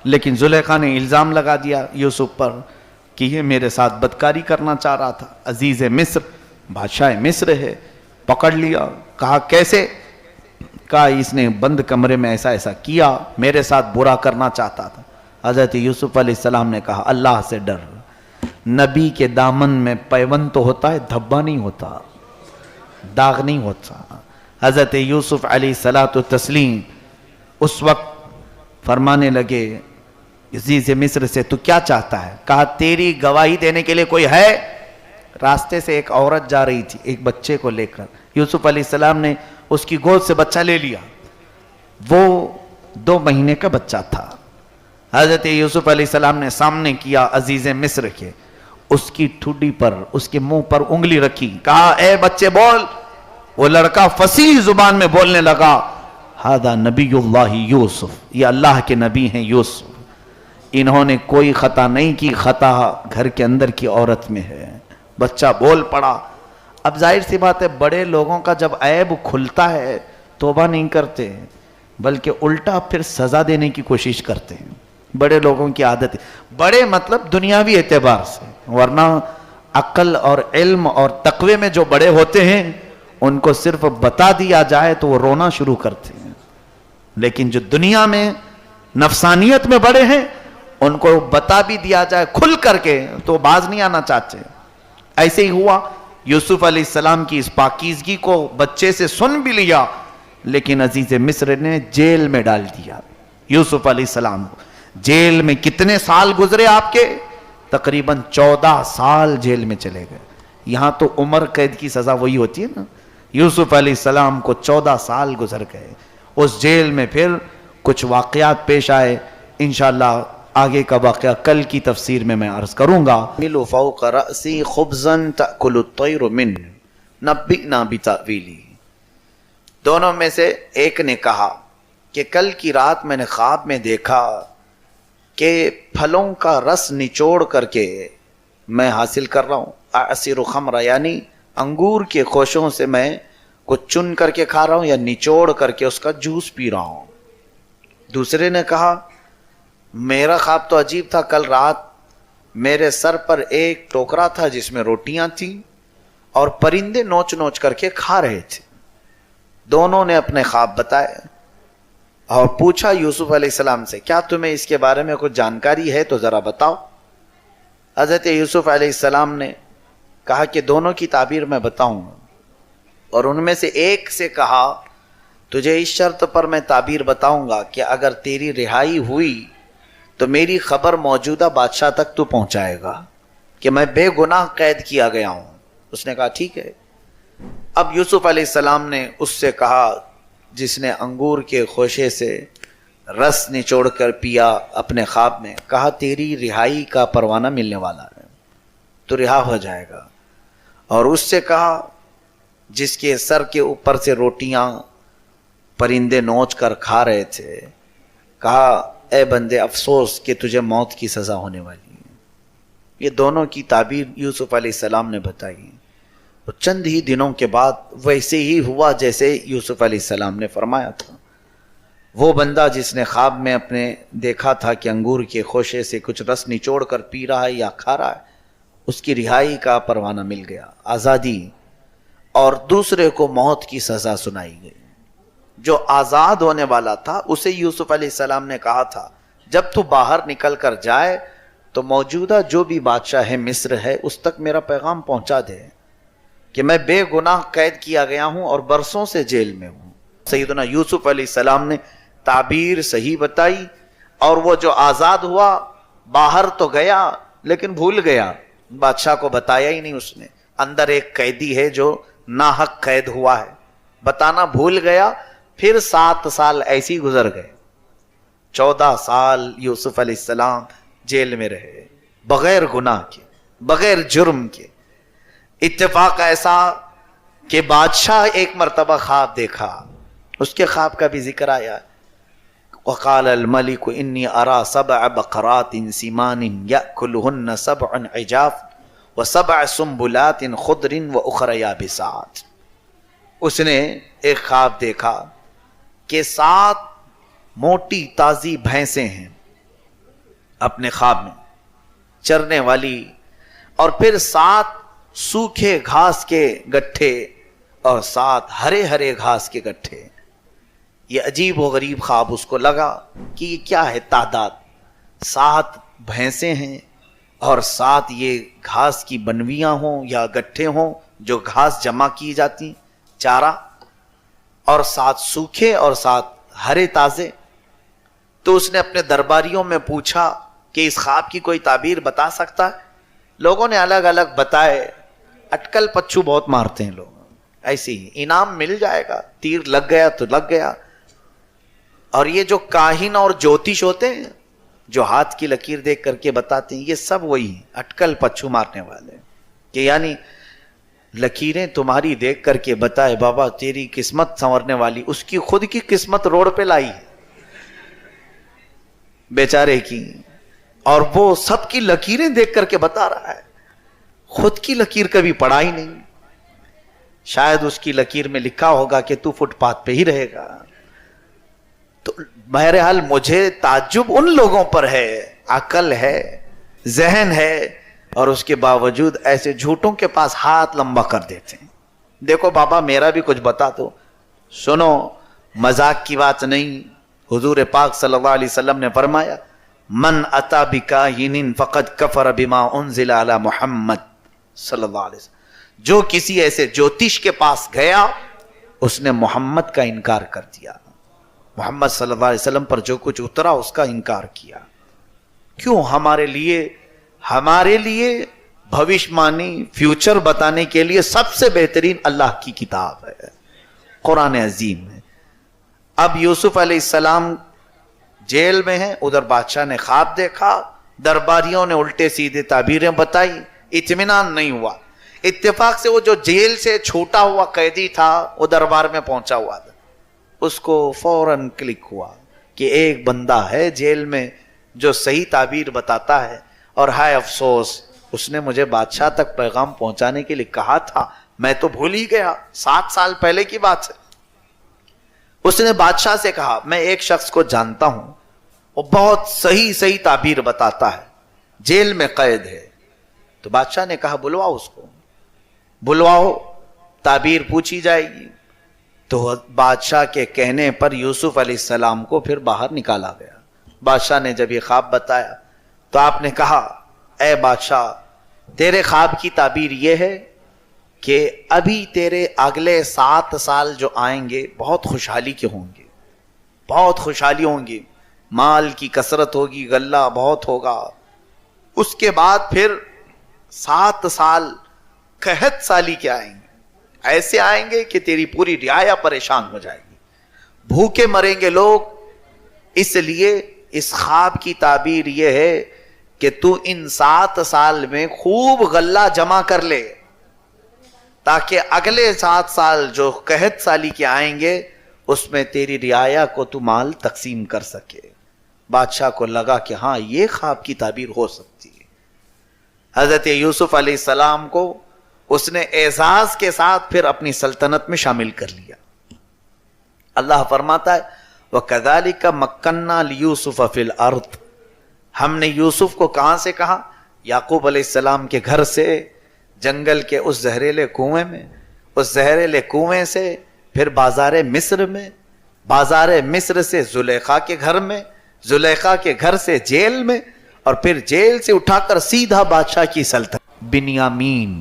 لیکن زلیخا نے الزام لگا دیا یوسف پر کہ یہ میرے ساتھ بدکاری کرنا چاہ رہا تھا. عزیز مصر، بادشاہ مصر ہے. پکڑ لیا. کہا کیسے؟ کہا اس نے بند کمرے میں ایسا ایسا کیا، میرے ساتھ برا کرنا چاہتا تھا. حضرت یوسف علیہ السلام نے کہا اللہ سے ڈر. نبی کے دامن میں پیوند تو ہوتا ہے، دھبا نہیں ہوتا، داغ نہیں ہوتا. حضرت یوسف علیہ الصلاۃ والتسلیم اس وقت فرمانے لگے عزیز مصر سے تو کیا چاہتا ہے؟ کہا تیری گواہی دینے کے لیے کوئی ہے؟ راستے سے ایک عورت جا رہی تھی ایک بچے کو لے کر. یوسف علیہ السلام نے اس کی گود سے بچہ لے لیا. وہ 2 مہینے کا بچہ تھا. حضرت یوسف علیہ السلام نے سامنے کیا عزیز مصر کے. اس کی ٹھڈی پر، اس کے منہ پر انگلی رکھی، کہا اے بچے بول۔ وہ لڑکا فصیح زبان میں بولنے لگا، ہذا نبی اللہ یوسف، یہ اللہ کے نبی ہیں یوسف، انہوں نے کوئی خطا نہیں کی، خطا گھر کے اندر کی عورت میں ہے۔ بچہ بول پڑا۔ اب ظاہر سی بات ہے، بڑے لوگوں کا جب عیب کھلتا ہے توبہ نہیں کرتے، بلکہ الٹا پھر سزا دینے کی کوشش کرتے ہیں۔ بڑے لوگوں کی عادت ہے، بڑے مطلب دنیاوی اعتبار سے، ورنہ عقل اور علم اور تقوی میں جو بڑے ہوتے ہیں ان کو صرف بتا دیا جائے تو وہ رونا شروع کرتے ہیں، لیکن جو دنیا میں نفسانیت میں بڑے ہیں ان کو بتا بھی دیا جائے کھل کر کے تو باز نہیں آنا چاہتے۔ ایسے ہی ہوا، یوسف علیہ السلام کی اس پاکیزگی کو بچے سے سن بھی لیا، لیکن عزیز مصر نے جیل میں ڈال دیا یوسف علیہ السلام کو۔ جیل میں کتنے سال گزرے آپ کے؟ تقریباً 14 سال جیل میں چلے گئے۔ یہاں تو عمر قید کی سزا وہی ہوتی ہے نا، یوسف علیہ السلام کو 14 سال گزر گئے اس جیل میں۔ پھر کچھ واقعات پیش آئے، انشاءاللہ آگے کا واقعہ کل کی تفسیر میں عرض کروں گا۔ ملو فوق رأسی خبزا تأکل الطیر من نبئنا بتأویلی، دونوں میں سے ایک نے کہا کہ کل کی رات میں نے خواب میں دیکھا کہ پھلوں کا رس نچوڑ کر کے میں حاصل کر رہا ہوں، اعصر خمر، یعنی انگور کے خوشوں سے میں کچھ چن کر کے کھا رہا ہوں یا نچوڑ کر کے اس کا جوس پی رہا ہوں۔ دوسرے نے کہا میرا خواب تو عجیب تھا، کل رات میرے سر پر ایک ٹوکرا تھا جس میں روٹیاں تھیں اور پرندے نوچ نوچ کر کے کھا رہے تھے۔ دونوں نے اپنے خواب بتائے اور پوچھا یوسف علیہ السلام سے کیا تمہیں اس کے بارے میں کچھ جانکاری ہے تو ذرا بتاؤ۔ حضرت یوسف علیہ السلام نے کہا کہ دونوں کی تعبیر میں بتاؤں گا، اور ان میں سے ایک سے کہا تجھے اس شرط پر میں تعبیر بتاؤں گا کہ اگر تیری رہائی ہوئی تو میری خبر موجودہ بادشاہ تک تو پہنچائے گا کہ میں بے گناہ قید کیا گیا ہوں۔ اس نے کہا ٹھیک ہے۔ اب یوسف علیہ السلام نے اس سے کہا جس نے انگور کے خوشے سے رس نچوڑ کر پیا اپنے خواب میں، کہا تیری رہائی کا پروانہ ملنے والا ہے، تو رہا ہو جائے گا۔ اور اس سے کہا جس کے سر کے اوپر سے روٹیاں پرندے نوچ کر کھا رہے تھے، کہا اے بندے افسوس کہ تجھے موت کی سزا ہونے والی ہے۔ یہ دونوں کی تعبیر یوسف علیہ السلام نے بتائی۔ تو چند ہی دنوں کے بعد ویسے ہی ہوا جیسے یوسف علیہ السلام نے فرمایا تھا۔ وہ بندہ جس نے خواب میں اپنے دیکھا تھا کہ انگور کے خوشے سے کچھ رس نچوڑ کر پی رہا ہے یا کھا رہا ہے، اس کی رہائی کا پروانہ مل گیا، آزادی، اور دوسرے کو موت کی سزا سنائی گئی۔ جو آزاد ہونے والا تھا اسے یوسف علیہ السلام نے کہا تھا جب تو باہر نکل کر جائے تو موجودہ جو بھی بادشاہ ہے مصر ہے اس تک میرا پیغام پہنچا دے کہ میں بے گناہ قید کیا گیا ہوں اور برسوں سے جیل میں ہوں۔ سیدنا یوسف علیہ السلام نے تعبیر صحیح بتائی، اور وہ جو آزاد ہوا باہر تو گیا لیکن بھول گیا، بادشاہ کو بتایا ہی نہیں اس نے۔ اندر ایک قیدی ہے جو ناحق قید ہوا ہے، بتانا بھول گیا۔ پھر 7 سال ایسی گزر گئے، 14 سال یوسف علیہ السلام جیل میں رہے بغیر گناہ کے، بغیر جرم کے۔ اتفاق ایسا کہ بادشاہ ایک مرتبہ خواب دیکھا، اس کے خواب کا بھی ذکر آیا، وقال الملك انی ارى 7 بقرات سمان یأکلهن 7 عجاف و7 سنبلات خضر واخر یابسات۔ اس نے ایک خواب دیکھا کہ 7 موٹی تازی بھینسیں ہیں اپنے خواب میں چرنے والی، اور پھر 7 سوکھے گھاس کے گٹھے اور 7 ہرے ہرے گھاس کے گٹھے۔ یہ عجیب و غریب خواب اس کو لگا کہ یہ کیا ہے تعداد، 7 بھینسیں ہیں اور 7 یہ گھاس کی بنویاں ہوں یا گٹھے ہوں جو گھاس جمع کی جاتی چارہ، اور 7 سوکھے اور 7 ہرے تازے۔ تو اس نے اپنے درباریوں میں پوچھا کہ اس خواب کی کوئی تعبیر بتا سکتا ہے؟ لوگوں نے الگ الگ بتائے۔ اٹکل پچھو بہت مارتے ہیں لوگ، ایسے ہی انعام مل جائے گا، تیر لگ گیا تو لگ گیا۔ اور یہ جو کاہن اور جوتش ہوتے ہیں جو ہاتھ کی لکیر دیکھ کر کے بتاتے ہیں، یہ سب وہی ہیں اٹکل پچھو مارنے والے، کہ یعنی لکیریں تمہاری دیکھ کر کے بتائے بابا تیری قسمت سنورنے والی، اس کی خود کی قسمت روڈ پہ لائی ہے بیچارے کی، اور وہ سب کی لکیریں دیکھ کر کے بتا رہا ہے، خود کی لکیر کبھی پڑھا ہی نہیں، شاید اس کی لکیر میں لکھا ہوگا کہ تو فٹ پاتھ پہ ہی رہے گا۔ تو بہرحال مجھے تعجب ان لوگوں پر ہے، عقل ہے، ذہن ہے، اور اس کے باوجود ایسے جھوٹوں کے پاس ہاتھ لمبا کر دیتے ہیں۔ دیکھو بابا میرا بھی کچھ بتا دو، سنو مذاق کی بات نہیں، حضور پاک صلی اللہ علیہ وسلم نے فرمایا من اتا بکاہن فقد کفر بما انزل علی محمد صلی اللہ علیہ وسلم، جو کسی ایسے جوتش کے پاس گیا اس نے محمد کا انکار کر دیا، محمد صلی اللہ علیہ وسلم پر جو کچھ اترا اس کا انکار کیا۔ کیوں؟ ہمارے لیے بھوشمانی فیوچر بتانے کے لیے سب سے بہترین اللہ کی کتاب ہے، قرآن عظیم ہے۔ اب یوسف علیہ السلام جیل میں ہیں، ادھر بادشاہ نے خواب دیکھا، درباریوں نے الٹے سیدھے تعبیریں بتائی، اطمینان نہیں ہوا۔ اتفاق سے وہ جو جیل سے چھوٹا ہوا قیدی تھا وہ دربار میں پہنچا ہوا تھا، اس کو فوراً کلک ہوا کہ ایک بندہ ہے جیل میں جو صحیح تعبیر بتاتا ہے، اور ہائے افسوس اس نے مجھے بادشاہ تک پیغام پہنچانے کے لیے کہا تھا، میں تو بھول ہی گیا، 7 سال پہلے کی بات ہے۔ اس نے بادشاہ سے کہا میں ایک شخص کو جانتا ہوں، وہ بہت صحیح تعبیر بتاتا ہے، جیل میں قید ہے۔ تو بادشاہ نے کہا بلواؤ اس کو، بلواؤ، تعبیر پوچھی جائے گی۔ تو بادشاہ کے کہنے پر یوسف علیہ السلام کو پھر باہر نکالا گیا۔ بادشاہ نے جب یہ خواب بتایا تو آپ نے کہا اے بادشاہ تیرے خواب کی تعبیر یہ ہے کہ ابھی تیرے اگلے 7 سال جو آئیں گے بہت خوشحالی کے ہوں گے، بہت خوشحالی ہوں گی، مال کی کثرت ہوگی، غلہ بہت ہوگا۔ اس کے بعد پھر 7 سال قحط سالی کے آئیں گے، ایسے آئیں گے کہ تیری پوری رعایا پریشان ہو جائے گی، بھوکے مریں گے لوگ۔ اس لیے اس خواب کی تعبیر یہ ہے کہ تو ان 7 سال میں خوب غلہ جمع کر لے، تاکہ اگلے 7 سال جو قحط سالی کے آئیں گے اس میں تیری رعایا کو تو مال تقسیم کر سکے۔ بادشاہ کو لگا کہ ہاں یہ خواب کی تعبیر ہو سکتی ہے۔ حضرت یوسف علیہ السلام کو اس نے اعزاز کے ساتھ پھر اپنی سلطنت میں شامل کر لیا۔ اللہ فرماتا ہے وَكَذَلِكَ مَكَّنَّا لِيُوسُفَ فِي الْأَرْضِ، ہم نے یوسف کو کہاں سے کہا؟ یعقوب علیہ السلام کے گھر سے، جنگل کے اس زہریلے کنویں میں، اس زہریلے کنویں سے پھر بازار مصر میں، بازار مصر سے زلیخا کے گھر میں، زلیخا کے گھر سے جیل میں، اور پھر جیل سے اٹھا کر سیدھا بادشاہ کی سلطنت۔ بنیامین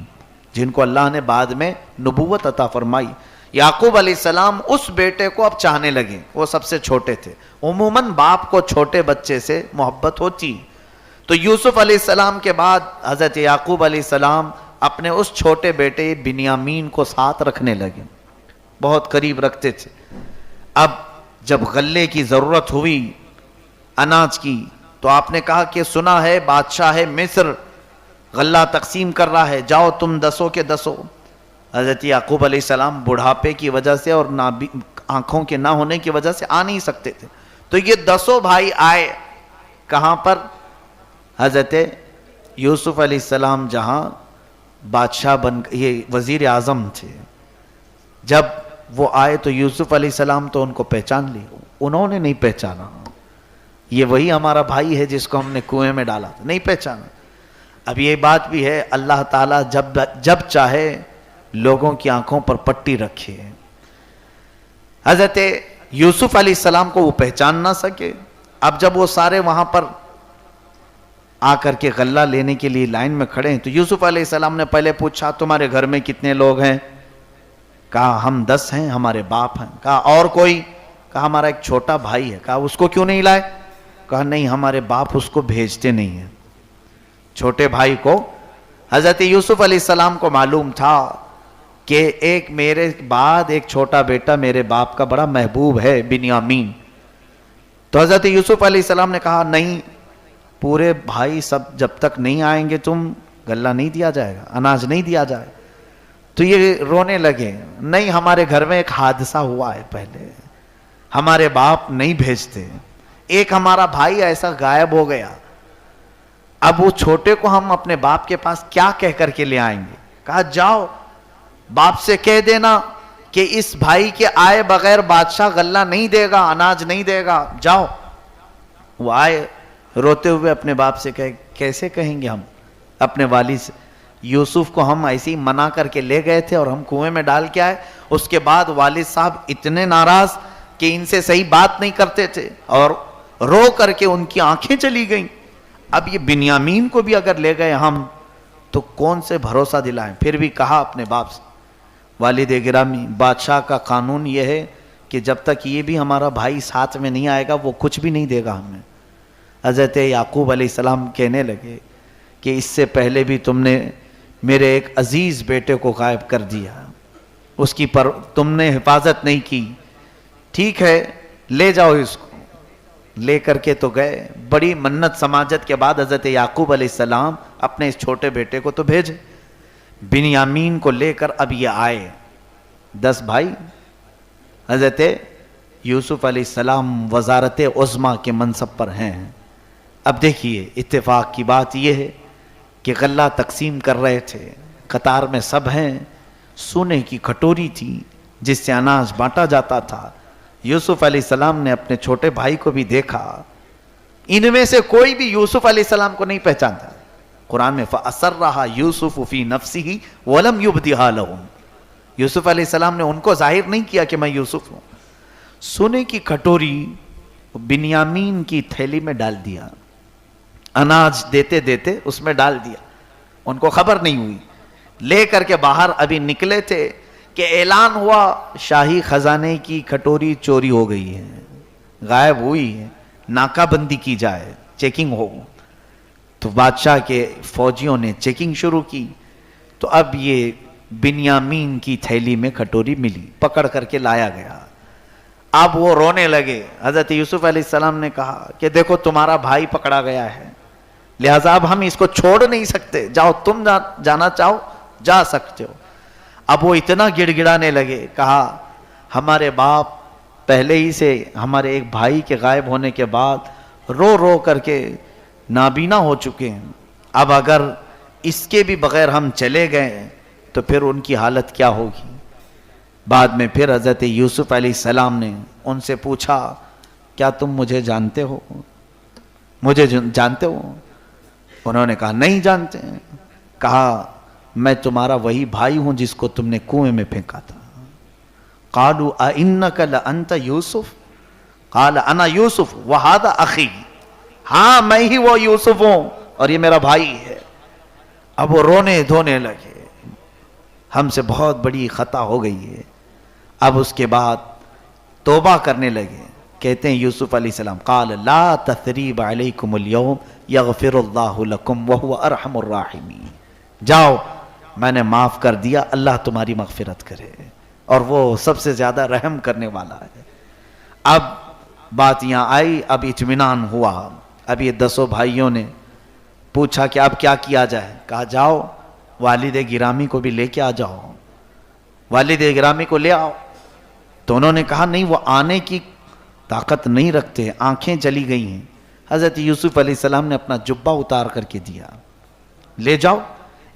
جن کو اللہ نے بعد میں نبوت عطا فرمائی، یعقوب علیہ السلام اس بیٹے کو اب چاہنے لگے، وہ سب سے چھوٹے تھے، عموماً باپ کو چھوٹے بچے سے محبت ہوتی، تو یوسف علیہ السلام کے بعد حضرت یعقوب علیہ السلام اپنے اس چھوٹے بیٹے بنیامین کو ساتھ رکھنے لگے، بہت قریب رکھتے تھے۔ اب جب غلے کی ضرورت ہوئی، اناج کی، تو آپ نے کہا کہ سنا ہے بادشاہ مصر غلہ تقسیم کر رہا ہے، جاؤ تم 10 کے 10۔ حضرت یعقوب علیہ السلام بڑھاپے کی وجہ سے اور آنکھوں کے نہ ہونے کی وجہ سے آ نہیں سکتے تھے، تو یہ 10 بھائی آئے کہاں پر؟ حضرت یوسف علیہ السلام جہاں بادشاہ یہ وزیر اعظم تھے، جب وہ آئے تو یوسف علیہ السلام تو ان کو پہچان لی، انہوں نے نہیں پہچانا، یہ وہی ہمارا بھائی ہے جس کو ہم نے کنویں میں ڈالا تھا، نہیں پہچانا۔ اب یہ بات بھی ہے اللہ تعالیٰ جب چاہے لوگوں کی آنکھوں پر پٹی رکھے۔ حضرت یوسف علیہ السلام کو وہ پہچان نہ سکے۔ اب جب وہ سارے وہاں پر آ کر کے غلہ لینے کے لیے لائن میں کھڑے ہیں تو یوسف علیہ السلام نے پہلے پوچھا تمہارے گھر میں کتنے لوگ ہیں؟ کہا ہم 10 ہیں، ہمارے باپ ہیں۔ کہا اور کوئی؟ کہا ہمارا ایک چھوٹا بھائی ہے۔ کہا اس کو کیوں نہیں لائے؟ کہا نہیں ہمارے باپ اس کو بھیجتے نہیں ہیں، چھوٹے بھائی کو۔ حضرت یوسف علیہ السلام کو معلوم تھا کہ ایک میرے بعد ایک چھوٹا بیٹا میرے باپ کا بڑا محبوب ہے، بنیامین۔ تو حضرت یوسف علیہ السلام نے کہا نہیں پورے بھائی سب جب تک نہیں آئیں گے تم غلہ نہیں دیا جائے گا، اناج نہیں دیا جائے. تو یہ رونے لگے. نہیں، ہمارے گھر میں ایک حادثہ ہوا ہے، پہلے ہمارے باپ نہیں بھیجتے، ایک ہمارا بھائی ایسا غائب ہو گیا، اب وہ چھوٹے کو ہم اپنے باپ کے پاس کیا کہہ کر کے لے آئیں گے؟ کہا جاؤ باپ سے کہہ دینا کہ اس بھائی کے آئے بغیر بادشاہ غلہ نہیں دے گا، اناج نہیں دے گا، جاؤ. وہ آئے روتے ہوئے اپنے باپ سے کہے کیسے کہیں گے ہم اپنے والد سے؟ یوسف کو ہم ایسے ہی منع کر کے لے گئے تھے اور ہم کنویں میں ڈال کے آئے. اس کے بعد والد صاحب اتنے ناراض کہ ان سے صحیح بات نہیں کرتے تھے اور رو کر کے ان کی آنکھیں چلی گئیں. اب یہ بنیامین کو بھی اگر لے گئے ہم تو کون سے بھروسہ دلائیں؟ پھر بھی کہا اپنے باپ سے والد گرامی بادشاہ کا قانون یہ ہے کہ جب تک یہ بھی ہمارا بھائی ساتھ میں نہیں آئے گا وہ کچھ بھی نہیں دے گا ہمیں. حضرت یعقوب علیہ السلام کہنے لگے کہ اس سے پہلے بھی تم نے میرے ایک عزیز بیٹے کو غائب کر دیا، اس کی تم نے حفاظت نہیں کی. ٹھیک ہے لے جاؤ اس کو. لے کر کے تو گئے. بڑی منت سماجت کے بعد حضرت یعقوب علیہ السلام اپنے اس چھوٹے بیٹے کو تو بھیجے. بنیامین کو لے کر اب یہ آئے 10 بھائی. حضرت یوسف علیہ السلام وزارت عظمیٰ کے منصب پر ہیں. اب دیکھیے اتفاق کی بات یہ ہے کہ غلہ تقسیم کر رہے تھے، قطار میں سب ہیں، سونے کی کٹوری تھی جس سے اناج بانٹا جاتا تھا. یوسف علیہ السلام نے اپنے چھوٹے بھائی کو بھی دیکھا، ان میں سے کوئی بھی یوسف علیہ السلام کو نہیں پہچانتا. قرآن میں فَأَسَرَّهَا يُوسُفُ فِي نَفْسِهِ وَلَمْ يُبْدِهَا لَهُمْ. یوسف علیہ السلام نے ان کو ظاہر نہیں کیا کہ میں یوسف ہوں. سونے کی کٹوری بنیامین کی تھیلی میں ڈال دیا، اناج دیتے دیتے اس میں ڈال دیا، ان کو خبر نہیں ہوئی. لے کر کے باہر ابھی نکلے تھے کہ اعلان ہوا شاہی خزانے کی کٹوری چوری ہو گئی ہے، غائب ہوئی ہے، ناکہ بندی کی جائے، چیکنگ ہو. تو بادشاہ کے فوجیوں نے چیکنگ شروع کی تو اب یہ بنیامین کی تھیلی میں کٹوری ملی، پکڑ کر کے لایا گیا. اب وہ رونے لگے. حضرت یوسف علیہ السلام نے کہا کہ دیکھو تمہارا بھائی پکڑا گیا ہے، لہذا اب ہم اس کو چھوڑ نہیں سکتے، جاؤ تم جانا چاہو جا سکتے ہو. اب وہ اتنا گڑ گڑانے لگے، کہا ہمارے باپ پہلے ہی سے ہمارے ایک بھائی کے غائب ہونے کے بعد رو رو کر کے نابینا ہو چکے ہیں، اب اگر اس کے بھی بغیر ہم چلے گئے تو پھر ان کی حالت کیا ہوگی. بعد میں پھر حضرت یوسف علیہ السلام نے ان سے پوچھا کیا تم مجھے جانتے ہو؟ مجھے جانتے ہو؟ انہوں نے کہا نہیں جانتے. کہا میں تمہارا وہی بھائی ہوں جس کو تم نے کنویں میں پھینکا تھا. قالوا اِنَّكَ لَأَنْتَ یوسف قال انا یوسف وہذا اخی. ہاں میں ہی وہ یوسف ہوں اور یہ میرا بھائی ہے. اب وہ رونے دھونے لگے، ہم سے بہت بڑی خطا ہو گئی ہے. اب اس کے بعد توبہ کرنے لگے. کہتے ہیں یوسف علیہ السلام قال لا تثریب علیکم اليوم یغفر اللہ لکم وہو ارحم الراحمین. جاؤ میں نے معاف کر دیا، اللہ تمہاری مغفرت کرے اور وہ سب سے زیادہ رحم کرنے والا ہے. اب بات یہاں آئی، اب اطمینان ہوا. اب یہ 10 بھائیوں نے پوچھا کہ اب کیا کیا جائے. کہا جاؤ والد گرامی کو بھی لے کے آ جاؤ، والد گرامی کو لے آؤ. تو انہوں نے کہا نہیں وہ آنے کی طاقت نہیں رکھتے، آنکھیں چلی گئی ہیں. حضرت یوسف علیہ السلام نے اپنا جبہ اتار کر کے دیا، لے جاؤ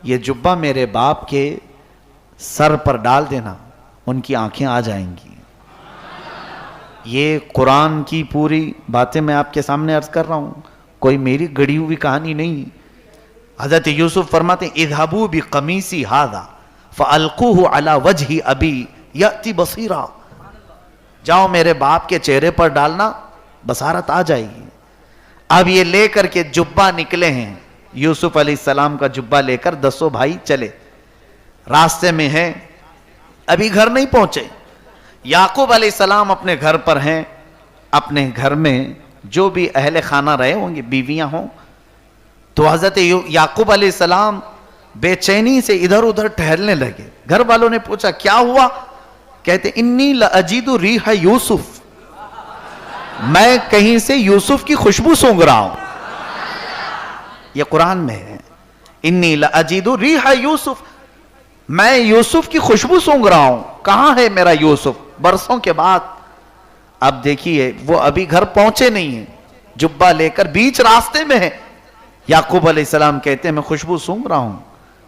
یہ جبہ میرے باپ کے سر پر ڈال دینا، ان کی آنکھیں آ جائیں گی. یہ قرآن کی پوری باتیں میں آپ کے سامنے عرض کر رہا ہوں، کوئی میری گڑی ہوئی کہانی نہیں. حضرت یوسف فرماتے ہیں اذهبوا بقمیصی ھذا فالقوه علی وجہ ابی یأتی بصیرا. جاؤ میرے باپ کے چہرے پر ڈالنا، بصارت آ جائے گی. اب یہ لے کر کے جبہ نکلے ہیں، یوسف علیہ السلام کا جبہ لے کر 10 بھائی چلے. راستے میں ہیں، ابھی گھر نہیں پہنچے. یعقوب علیہ السلام اپنے گھر پر ہیں. اپنے گھر میں جو بھی اہل خانہ رہے ہوں گے، بیویاں ہوں، تو حضرت یعقوب علیہ السلام بے چینی سے ادھر ادھر ٹہلنے لگے. گھر والوں نے پوچھا کیا ہوا؟ کہتے انی لأجد ریح یوسف، میں کہیں سے یوسف کی خوشبو سونگ رہا ہوں. یہ قرآن میں ہے. انی لاجد ریح یوسف, میں یوسف کی خوشبو سونگ رہا ہوں. کہاں ہے میرا یوسف؟ برسوں کے بعد. اب دیکھیے وہ ابھی گھر پہنچے نہیں ہیں, جبہ لے کر بیچ راستے میں ہے. یعقوب علیہ السلام کہتے ہیں میں خوشبو سونگ رہا ہوں,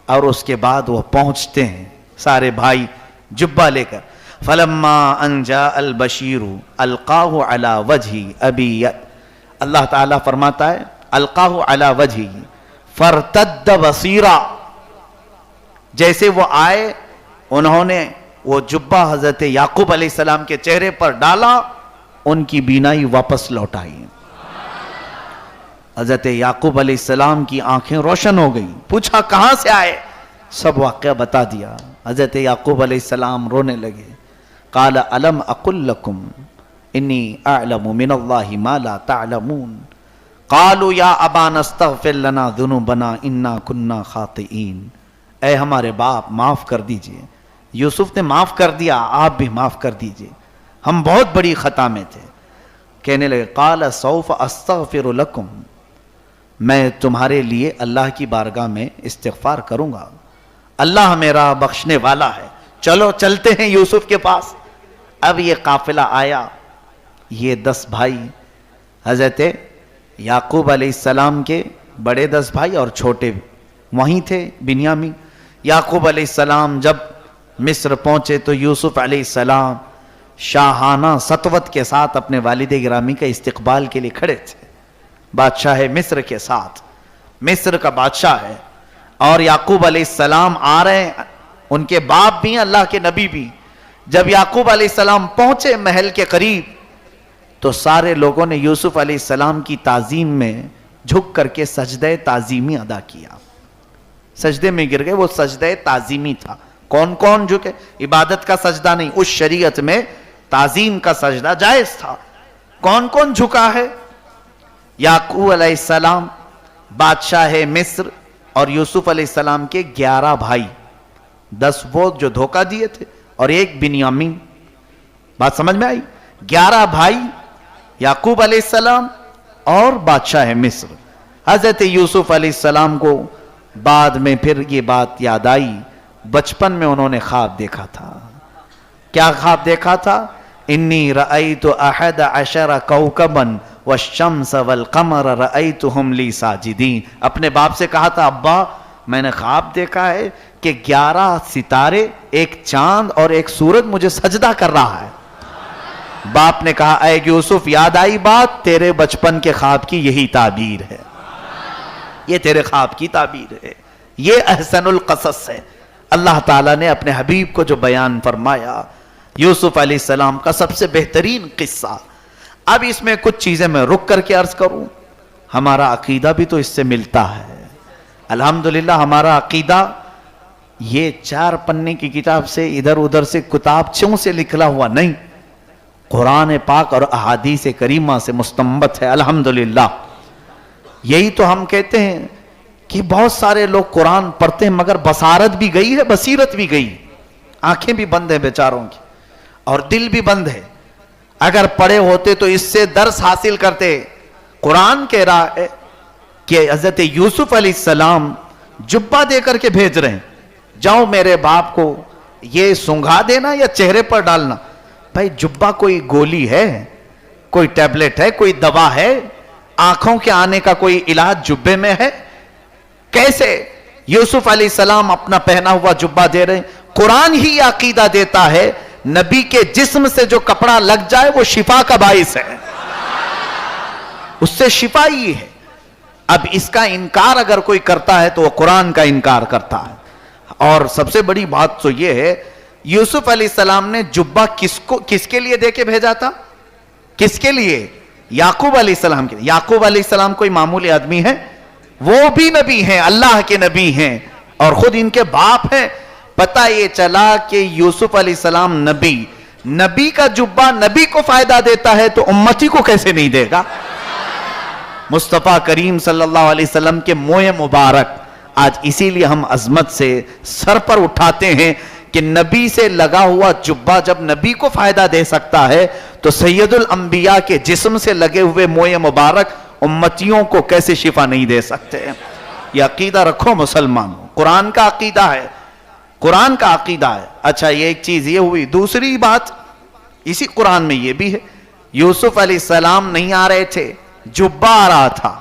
اور اس کے بعد وہ پہنچتے ہیں سارے بھائی جبہ لے کر. فلما ان جاء البشیر القاہ علی وجہی ابی, اللہ تعالیٰ فرماتا ہے القاہ علی وجہی فارتد بصیرا, جیسے وہ آئے انہوں نے وہ جبہ حضرت یعقوب علیہ السلام کے چہرے پر ڈالا, ان کی بینائی واپس لوٹائی. حضرت یعقوب علیہ السلام کی آنکھیں روشن ہو گئیں. پوچھا کہاں سے آئے؟ سب واقعہ بتا دیا. حضرت یعقوب علیہ السلام رونے لگے. قال الم اقل لکم انی اعلم من اللہ ما لا تعلمون قالوا یا ابانا استغفر لنا ذنوبنا انا كنا خاطئین. اے ہمارے باپ معاف کر دیجئے. یوسف نے معاف کر دیا, آپ بھی معاف کر دیجئے, ہم بہت بڑی خطا میں تھے. کہنے لگے قال سوف استغفر لکم, میں تمہارے لیے اللہ کی بارگاہ میں استغفار کروں گا, اللہ میرا بخشنے والا ہے. چلو چلتے ہیں یوسف کے پاس. اب یہ قافلہ آیا, یہ 10 بھائی حضرت یعقوب علیہ السلام کے بڑے 10 بھائی اور چھوٹے وہیں تھے بنیامین. یعقوب علیہ السلام جب مصر پہنچے تو یوسف علیہ السلام شاہانہ سطوت کے ساتھ اپنے والد گرامی کا استقبال کے لیے کھڑے تھے. بادشاہ مصر کے ساتھ, مصر کا بادشاہ ہے, اور یعقوب علیہ السلام آ رہے ہیں, ان کے باپ بھی ہیں, اللہ کے نبی بھی. جب یعقوب علیہ السلام پہنچے محل کے قریب تو سارے لوگوں نے یوسف علیہ السلام کی تعظیم میں جھک کر کے سجدہ تعظیمی ادا کیا. سجدے میں گر گئے, وہ سجدہ تعظیمی تھا. کون کون جھکے؟ عبادت کا سجدہ نہیں, اس شریعت میں تعظیم کا سجدہ جائز تھا. کون کون جھکا ہے؟ یعقوب علیہ السلام, بادشاہ مصر, اور یوسف علیہ السلام کے 11 بھائی. 10 وہ جو دھوکہ دیے تھے اور ایک بنیامین. بات سمجھ میں آئی؟ 11 بھائی یعقوب علیہ السلام اور بادشاہ مصر. حضرت یوسف علیہ السلام کو بعد میں پھر یہ بات یاد آئی, بچپن میں انہوں نے خواب دیکھا تھا. کیا خواب دیکھا تھا؟ انی رأیت 11 کوکبا والشمس والقمر رأیتهم لی ساجدین. اپنے باپ سے کہا تھا ابا میں نے خواب دیکھا ہے کہ 11 ستارے, ایک چاند اور ایک سورج مجھے سجدہ کر رہا ہے. باپ نے کہا اے یوسف یاد آئی بات, تیرے بچپن کے خواب کی یہی تعبیر ہے, یہ تیرے خواب کی تعبیر ہے. یہ احسن القصص ہے. اللہ تعالیٰ نے اپنے حبیب کو جو بیان فرمایا یوسف علیہ السلام کا سب سے بہترین قصہ. اب اس میں کچھ چیزیں میں رک کر کے عرض کروں. ہمارا عقیدہ بھی تو اس سے ملتا ہے. الحمدللہ ہمارا عقیدہ یہ 4 پنے کی کتاب سے, ادھر ادھر سے کتابچوں سے نکلا ہوا نہیں, قرآن پاک اور احادیث کریمہ سے مستنبت ہے. الحمدللہ. یہی تو ہم کہتے ہیں کہ بہت سارے لوگ قرآن پڑھتے ہیں مگر بصارت بھی گئی ہے, بصیرت بھی گئی, آنکھیں بھی بند ہیں بیچاروں کی اور دل بھی بند ہے. اگر پڑھے ہوتے تو اس سے درس حاصل کرتے. قرآن کہہ رہا ہے کہ حضرت یوسف علیہ السلام جبہ دے کر کے بھیج رہے ہیں, جاؤ میرے باپ کو یہ سنگھا دینا یا چہرے پر ڈالنا. بھائی جبہ کوئی گولی ہے, کوئی ٹیبلٹ ہے, کوئی دوا ہے؟ آنکھوں کے آنے کا کوئی علاج جبے میں ہے؟ کیسے یوسف علیہ السلام اپنا پہنا ہوا جبہ دے رہے ہیں؟ قرآن ہی عقیدہ دیتا ہے نبی کے جسم سے جو کپڑا لگ جائے وہ شفا کا باعث ہے, اس سے شفا ہی ہے. اب اس کا انکار اگر کوئی کرتا ہے تو وہ قرآن کا انکار کرتا ہے. اور سب سے بڑی بات تو یہ ہے یوسف علیہ السلام نے جبہ کس کے لیے دے کے بھیجا تھا؟ کس کے لیے؟ یعقوب علیہ السلام کے لیے. یعقوب علیہ السلام کوئی معمولی آدمی ہے؟ وہ بھی نبی ہیں, اللہ کے نبی ہیں, اور خود ان کے باپ ہیں. پتہ یہ چلا کہ یوسف علیہ السلام نبی کا جبہ نبی کو فائدہ دیتا ہے تو امتی کو کیسے نہیں دے گا؟ مصطفیٰ کریم صلی اللہ علیہ وسلم کے موئے مبارک آج اسی لیے ہم عظمت سے سر پر اٹھاتے ہیں کہ نبی سے لگا ہوا جبہ جب نبی کو فائدہ دے سکتا ہے تو سید الانبیاء کے جسم سے لگے ہوئے موئے مبارک امتیوں کو کیسے شفا نہیں دے سکتے ہیں؟ یہ عقیدہ رکھو مسلمانوں، قرآن کا عقیدہ ہے، قرآن کا عقیدہ ہے۔ اچھا یہ ایک چیز یہ ہوئی، دوسری بات اسی قرآن میں یہ بھی ہے، یوسف علیہ السلام نہیں آ رہے تھے، جبہ آ رہا تھا۔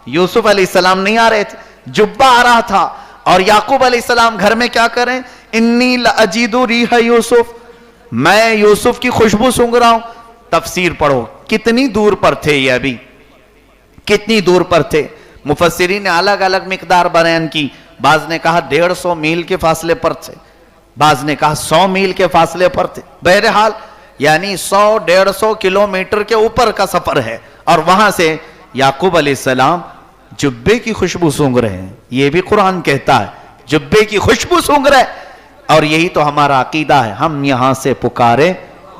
یوسف علیہ السلام نہیں آ رہے تھے، جبہ آ رہا تھا، اور یعقوب علیہ السلام گھر میں کیا کریں؟ انی لأجد ریح یوسف، میں یوسف کی خوشبو سونگھ رہا ہوں۔ تفسیر پڑھو کتنی دور پر تھے یہ، ابھی کتنی دور پر تھے؟ مفسرین نے الگ الگ مقدار بیان کی، بعض نے کہا 150 میل کے فاصلے پر تھے، بعض نے کہا 100 میل کے فاصلے پر تھے، بہرحال یعنی 100-150 کلومیٹر کے اوپر کا سفر ہے، اور وہاں سے یعقوب علیہ السلام جبے کی خوشبو سونگھ رہے ہیں۔ یہ بھی قرآن کہتا ہے جبے کی خوشبو سونگھ رہے، اور یہی تو ہمارا عقیدہ ہے، ہم یہاں سے پکارے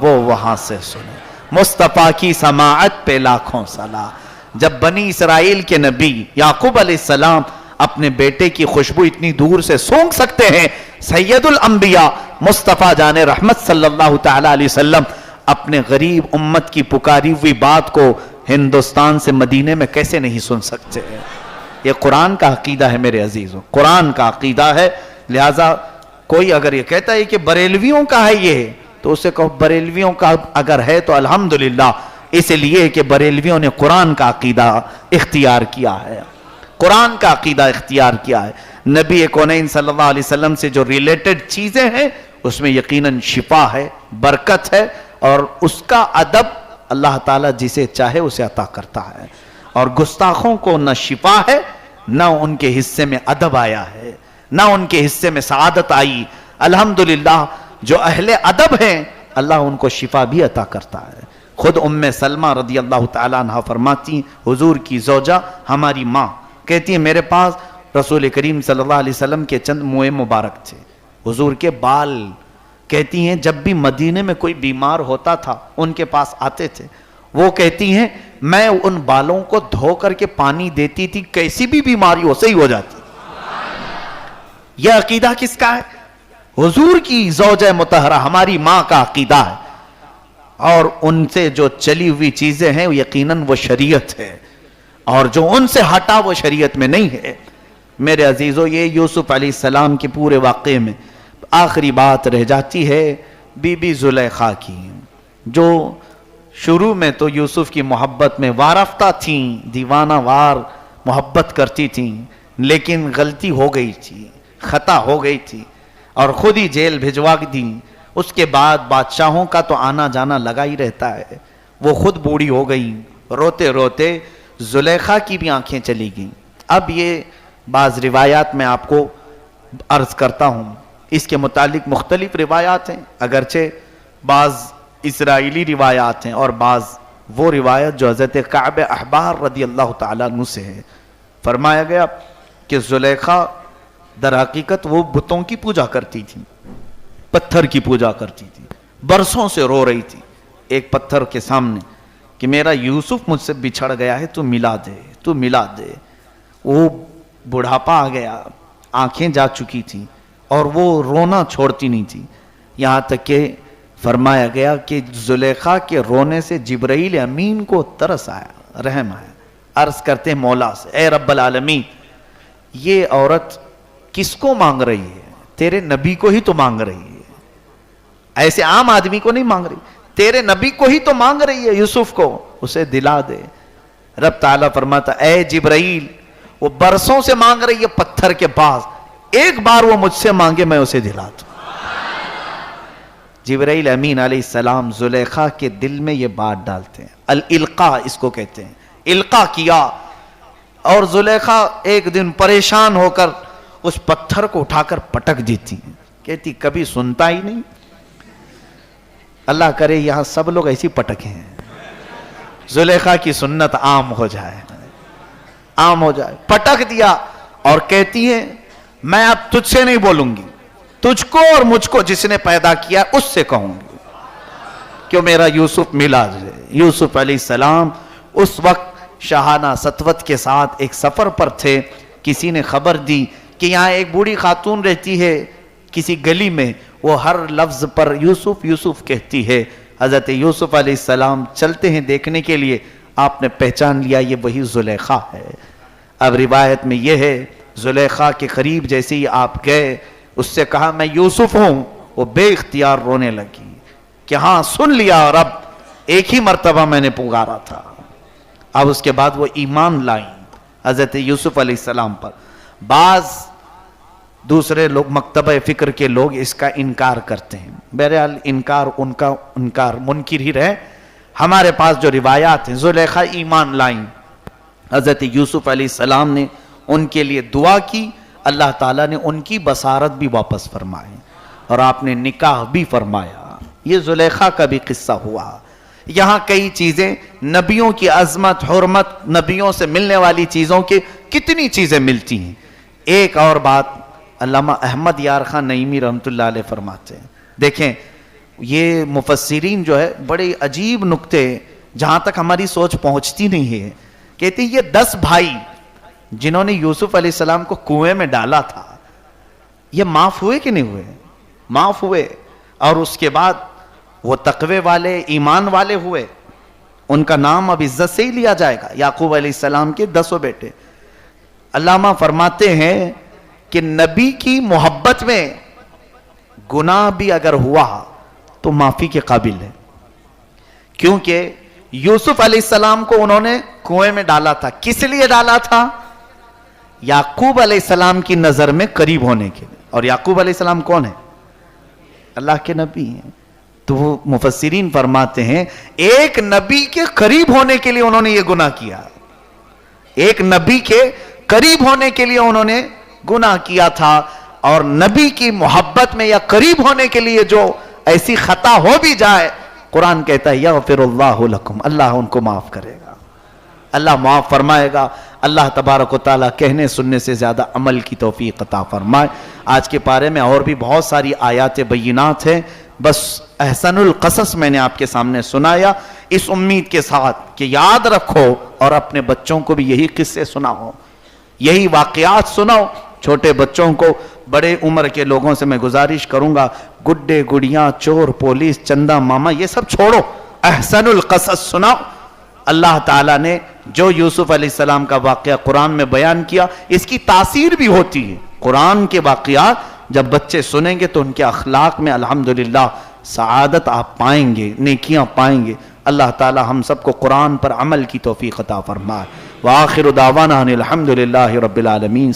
وہ وہاں سے سنے۔ مصطفیٰ کی سماعت پہ لاکھوں صلاح۔ جب بنی اسرائیل کے نبی یعقوب علیہ السلام اپنے بیٹے کی خوشبو اتنی دور سے سونگھ سکتے ہیں، سید الانبیاء مصطفیٰ جان رحمت صلی اللہ تعالی علیہ وسلم اپنے غریب امت کی پکاری ہوئی بات کو ہندوستان سے مدینے میں کیسے نہیں سن سکتے ہیں؟ یہ قرآن کا عقیدہ ہے میرے عزیزوں، قرآن کا عقیدہ ہے۔ لہٰذا کوئی اگر یہ کہتا ہے کہ بریلویوں کا ہے یہ، تو اسے کہو بریلویوں کا اگر ہے تو الحمدللہ، اس لیے کہ بریلویوں نے قرآن کا عقیدہ اختیار کیا ہے، قرآن کا عقیدہ اختیار کیا ہے۔ نبی کونین صلی اللہ علیہ وسلم سے جو ریلیٹڈ چیزیں ہیں اس میں یقیناً شفا ہے، برکت ہے، اور اس کا ادب اللہ تعالیٰ جسے چاہے اسے عطا کرتا ہے، اور گستاخوں کو نہ شفا ہے نہ ان کے حصے میں ادب آیا ہے، نہ ان کے حصے میں سعادت آئی۔ الحمدللہ جو اہل ادب ہیں اللہ ان کو شفا بھی عطا کرتا ہے۔ خود ام سلمہ رضی اللہ تعالیٰ عنہ فرماتی، حضور کی زوجہ ہماری ماں کہتی ہے میرے پاس رسول کریم صلی اللہ علیہ وسلم کے چند موئے مبارک تھے، حضور کے بال، کہتی ہیں جب بھی مدینے میں کوئی بیمار ہوتا تھا ان کے پاس آتے تھے، وہ کہتی ہیں میں ان بالوں کو دھو کر کے پانی دیتی تھی، کیسی بھی بیماری ہو صحیح ہو جاتی۔ یہ عقیدہ کس کا ہے؟ حضور کی زوجہ مطہرہ ہماری ماں کا عقیدہ ہے، اور ان سے جو چلی ہوئی چیزیں ہیں یقیناً وہ شریعت ہے، اور جو ان سے ہٹا وہ شریعت میں نہیں ہے۔ میرے عزیزو یہ یوسف علیہ السلام کے پورے واقعے میں آخری بات رہ جاتی ہے بی بی زلیخا کی، جو شروع میں تو یوسف کی محبت میں وارفتہ تھیں، دیوانہ وار محبت کرتی تھیں، لیکن غلطی ہو گئی تھی، خطا ہو گئی تھی، اور خود ہی جیل بھجوا دی۔ اس کے بعد بادشاہوں کا تو آنا جانا لگا ہی رہتا ہے، وہ خود بوڑھی ہو گئی، روتے روتے زلیخا کی بھی آنکھیں چلی گئیں۔ اب یہ بعض روایات میں آپ کو عرض کرتا ہوں، اس کے متعلق مختلف روایات ہیں، اگرچہ بعض اسرائیلی روایات ہیں اور بعض وہ روایت جو حضرت کعب احبار رضی اللہ تعالیٰ عنہ سے ہے۔ فرمایا گیا کہ زلیخا در حقیقت وہ بتوں کی پوجا کرتی تھی، پتھر کی پوجا کرتی تھی، برسوں سے رو رہی تھی ایک پتھر کے سامنے کہ میرا یوسف مجھ سے بچھڑ گیا ہے، تو ملا دے، تو ملا دے۔ وہ بڑھاپا آ گیا، آنکھیں جا چکی تھیں، اور وہ رونا چھوڑتی نہیں تھی، یہاں تک کہ فرمایا گیا کہ زلیخا کے رونے سے جبرائیل امین کو ترس آیا، رحم آیا، عرض کرتے مولا سے اے رب العالمین یہ عورت کس کو مانگ رہی ہے؟ تیرے نبی کو ہی تو مانگ رہی ہے، ایسے عام آدمی کو نہیں مانگ رہی، تیرے نبی کو ہی تو مانگ رہی ہے، یوسف کو، اسے دلا دے۔ رب تعالیٰ فرماتا اے جبرائیل وہ برسوں سے مانگ رہی ہے پتھر کے پاس، ایک بار وہ مجھ سے مانگے میں اسے دلا دوں۔ جبرائیل امین علیہ السلام زلیخا کے دل میں یہ بات ڈالتے ہیں، الالقاء اس کو کہتے ہیں، القاء کیا، اور زلیخا ایک دن پریشان ہو کر اس پتھر کو اٹھا کر پٹک دیتی ہیں، کہتی کبھی سنتا ہی نہیں، اللہ کرے یہاں سب لوگ ایسی پٹکے ہیں، زلیخا کی سنت عام ہو جائے، عام ہو جائے۔ پٹک دیا اور کہتی ہے میں اب تجھ سے نہیں بولوں گی، تجھ کو اور مجھ کو جس نے پیدا کیا اس سے کہوں گی، کیوں میرا یوسف ملا جائے۔ یوسف علیہ السلام اس وقت شاہانہ سطوت کے ساتھ ایک سفر پر تھے، کسی نے خبر دی کہ یہاں ایک بوڑھی خاتون رہتی ہے کسی گلی میں، وہ ہر لفظ پر یوسف یوسف کہتی ہے۔ حضرت یوسف علیہ السلام چلتے ہیں دیکھنے کے لیے، آپ نے پہچان لیا یہ وہی زلیخا ہے۔ اب روایت میں یہ ہے زلیخا کے قریب جیسے ہی آپ گئے اس سے کہا میں یوسف ہوں، وہ بے اختیار رونے لگی کہ ہاں سن لیا رب، ایک ہی مرتبہ میں نے پکارا تھا۔ اب اس کے بعد وہ ایمان لائیں حضرت یوسف علیہ السلام پر۔ بعض دوسرے لوگ مکتبہ فکر کے لوگ اس کا انکار کرتے ہیں، بہرحال انکار ان کا انکار منکر ہی رہے۔ ہمارے پاس جو روایات ہیں، زلیخا ایمان لائیں، حضرت یوسف علیہ السلام نے ان کے لیے دعا کی، اللہ تعالیٰ نے ان کی بصارت بھی واپس فرمائی اور آپ نے نکاح بھی فرمایا۔ یہ زلیخا کا بھی قصہ ہوا۔ یہاں کئی چیزیں، نبیوں کی عظمت، حرمت، نبیوں سے ملنے والی چیزوں کے کتنی چیزیں ملتی ہیں۔ ایک اور بات علامہ احمد یار خان نعیمی رحمۃ اللہ علیہ فرماتے ہیں، دیکھیں یہ مفسرین جو ہے بڑے عجیب نکتے جہاں تک ہماری سوچ پہنچتی نہیں ہے، کہتے ہیں یہ 10 بھائی جنہوں نے یوسف علیہ السلام کو کنویں میں ڈالا تھا، یہ معاف ہوئے کہ نہیں ہوئے؟ معاف ہوئے، اور اس کے بعد وہ تقوی والے، ایمان والے ہوئے، ان کا نام اب عزت سے ہی لیا جائے گا۔ یعقوب علیہ السلام کے 10 بیٹے۔ علامہ فرماتے ہیں کہ نبی کی محبت میں گناہ بھی اگر ہوا تو معافی کے قابل ہے، کیونکہ یوسف علیہ السلام کو انہوں نے کنویں میں ڈالا تھا، کس لیے ڈالا تھا؟ یعقوب علیہ السلام کی نظر میں قریب ہونے کے لیے۔ اور یعقوب علیہ السلام کون ہے؟ اللہ کے نبی ہیں۔ تو وہ مفسرین فرماتے ہیں ایک نبی کے قریب ہونے کے لیے انہوں نے یہ گناہ کیا، ایک نبی کے قریب ہونے کے لیے انہوں نے گناہ کیا تھا، اور نبی کی محبت میں یا قریب ہونے کے لیے جو ایسی خطا ہو بھی جائے، قرآن کہتا ہے یغفر اللہ لکم، اللہ ان کو معاف کرے گا، اللہ معاف فرمائے گا۔ اللہ تبارک و تعالیٰ کہنے سننے سے زیادہ عمل کی توفیق عطا فرمائے۔ آج کے پارے میں اور بھی بہت ساری آیات بینات ہیں، بس احسن القصص میں نے آپ کے سامنے سنایا اس امید کے ساتھ کہ یاد رکھو اور اپنے بچوں کو بھی یہی قصے سناؤ، یہی واقعات سناؤ۔ چھوٹے بچوں کو، بڑے عمر کے لوگوں سے میں گزارش کروں گا، گڈے گڑیاں، چور پولیس، چندہ ماما، یہ سب چھوڑو، احسن القصص سناؤ۔ اللہ تعالیٰ نے جو یوسف علیہ السلام کا واقعہ قرآن میں بیان کیا، اس کی تاثیر بھی ہوتی ہے۔ قرآن کے واقعات جب بچے سنیں گے تو ان کے اخلاق میں الحمدللہ سعادت آپ پائیں گے، نیکیاں پائیں گے۔ اللہ تعالیٰ ہم سب کو قرآن پر عمل کی توفیق عطا فرمائے۔ وآخر دعوانا ان الحمدللہ رب العالمین۔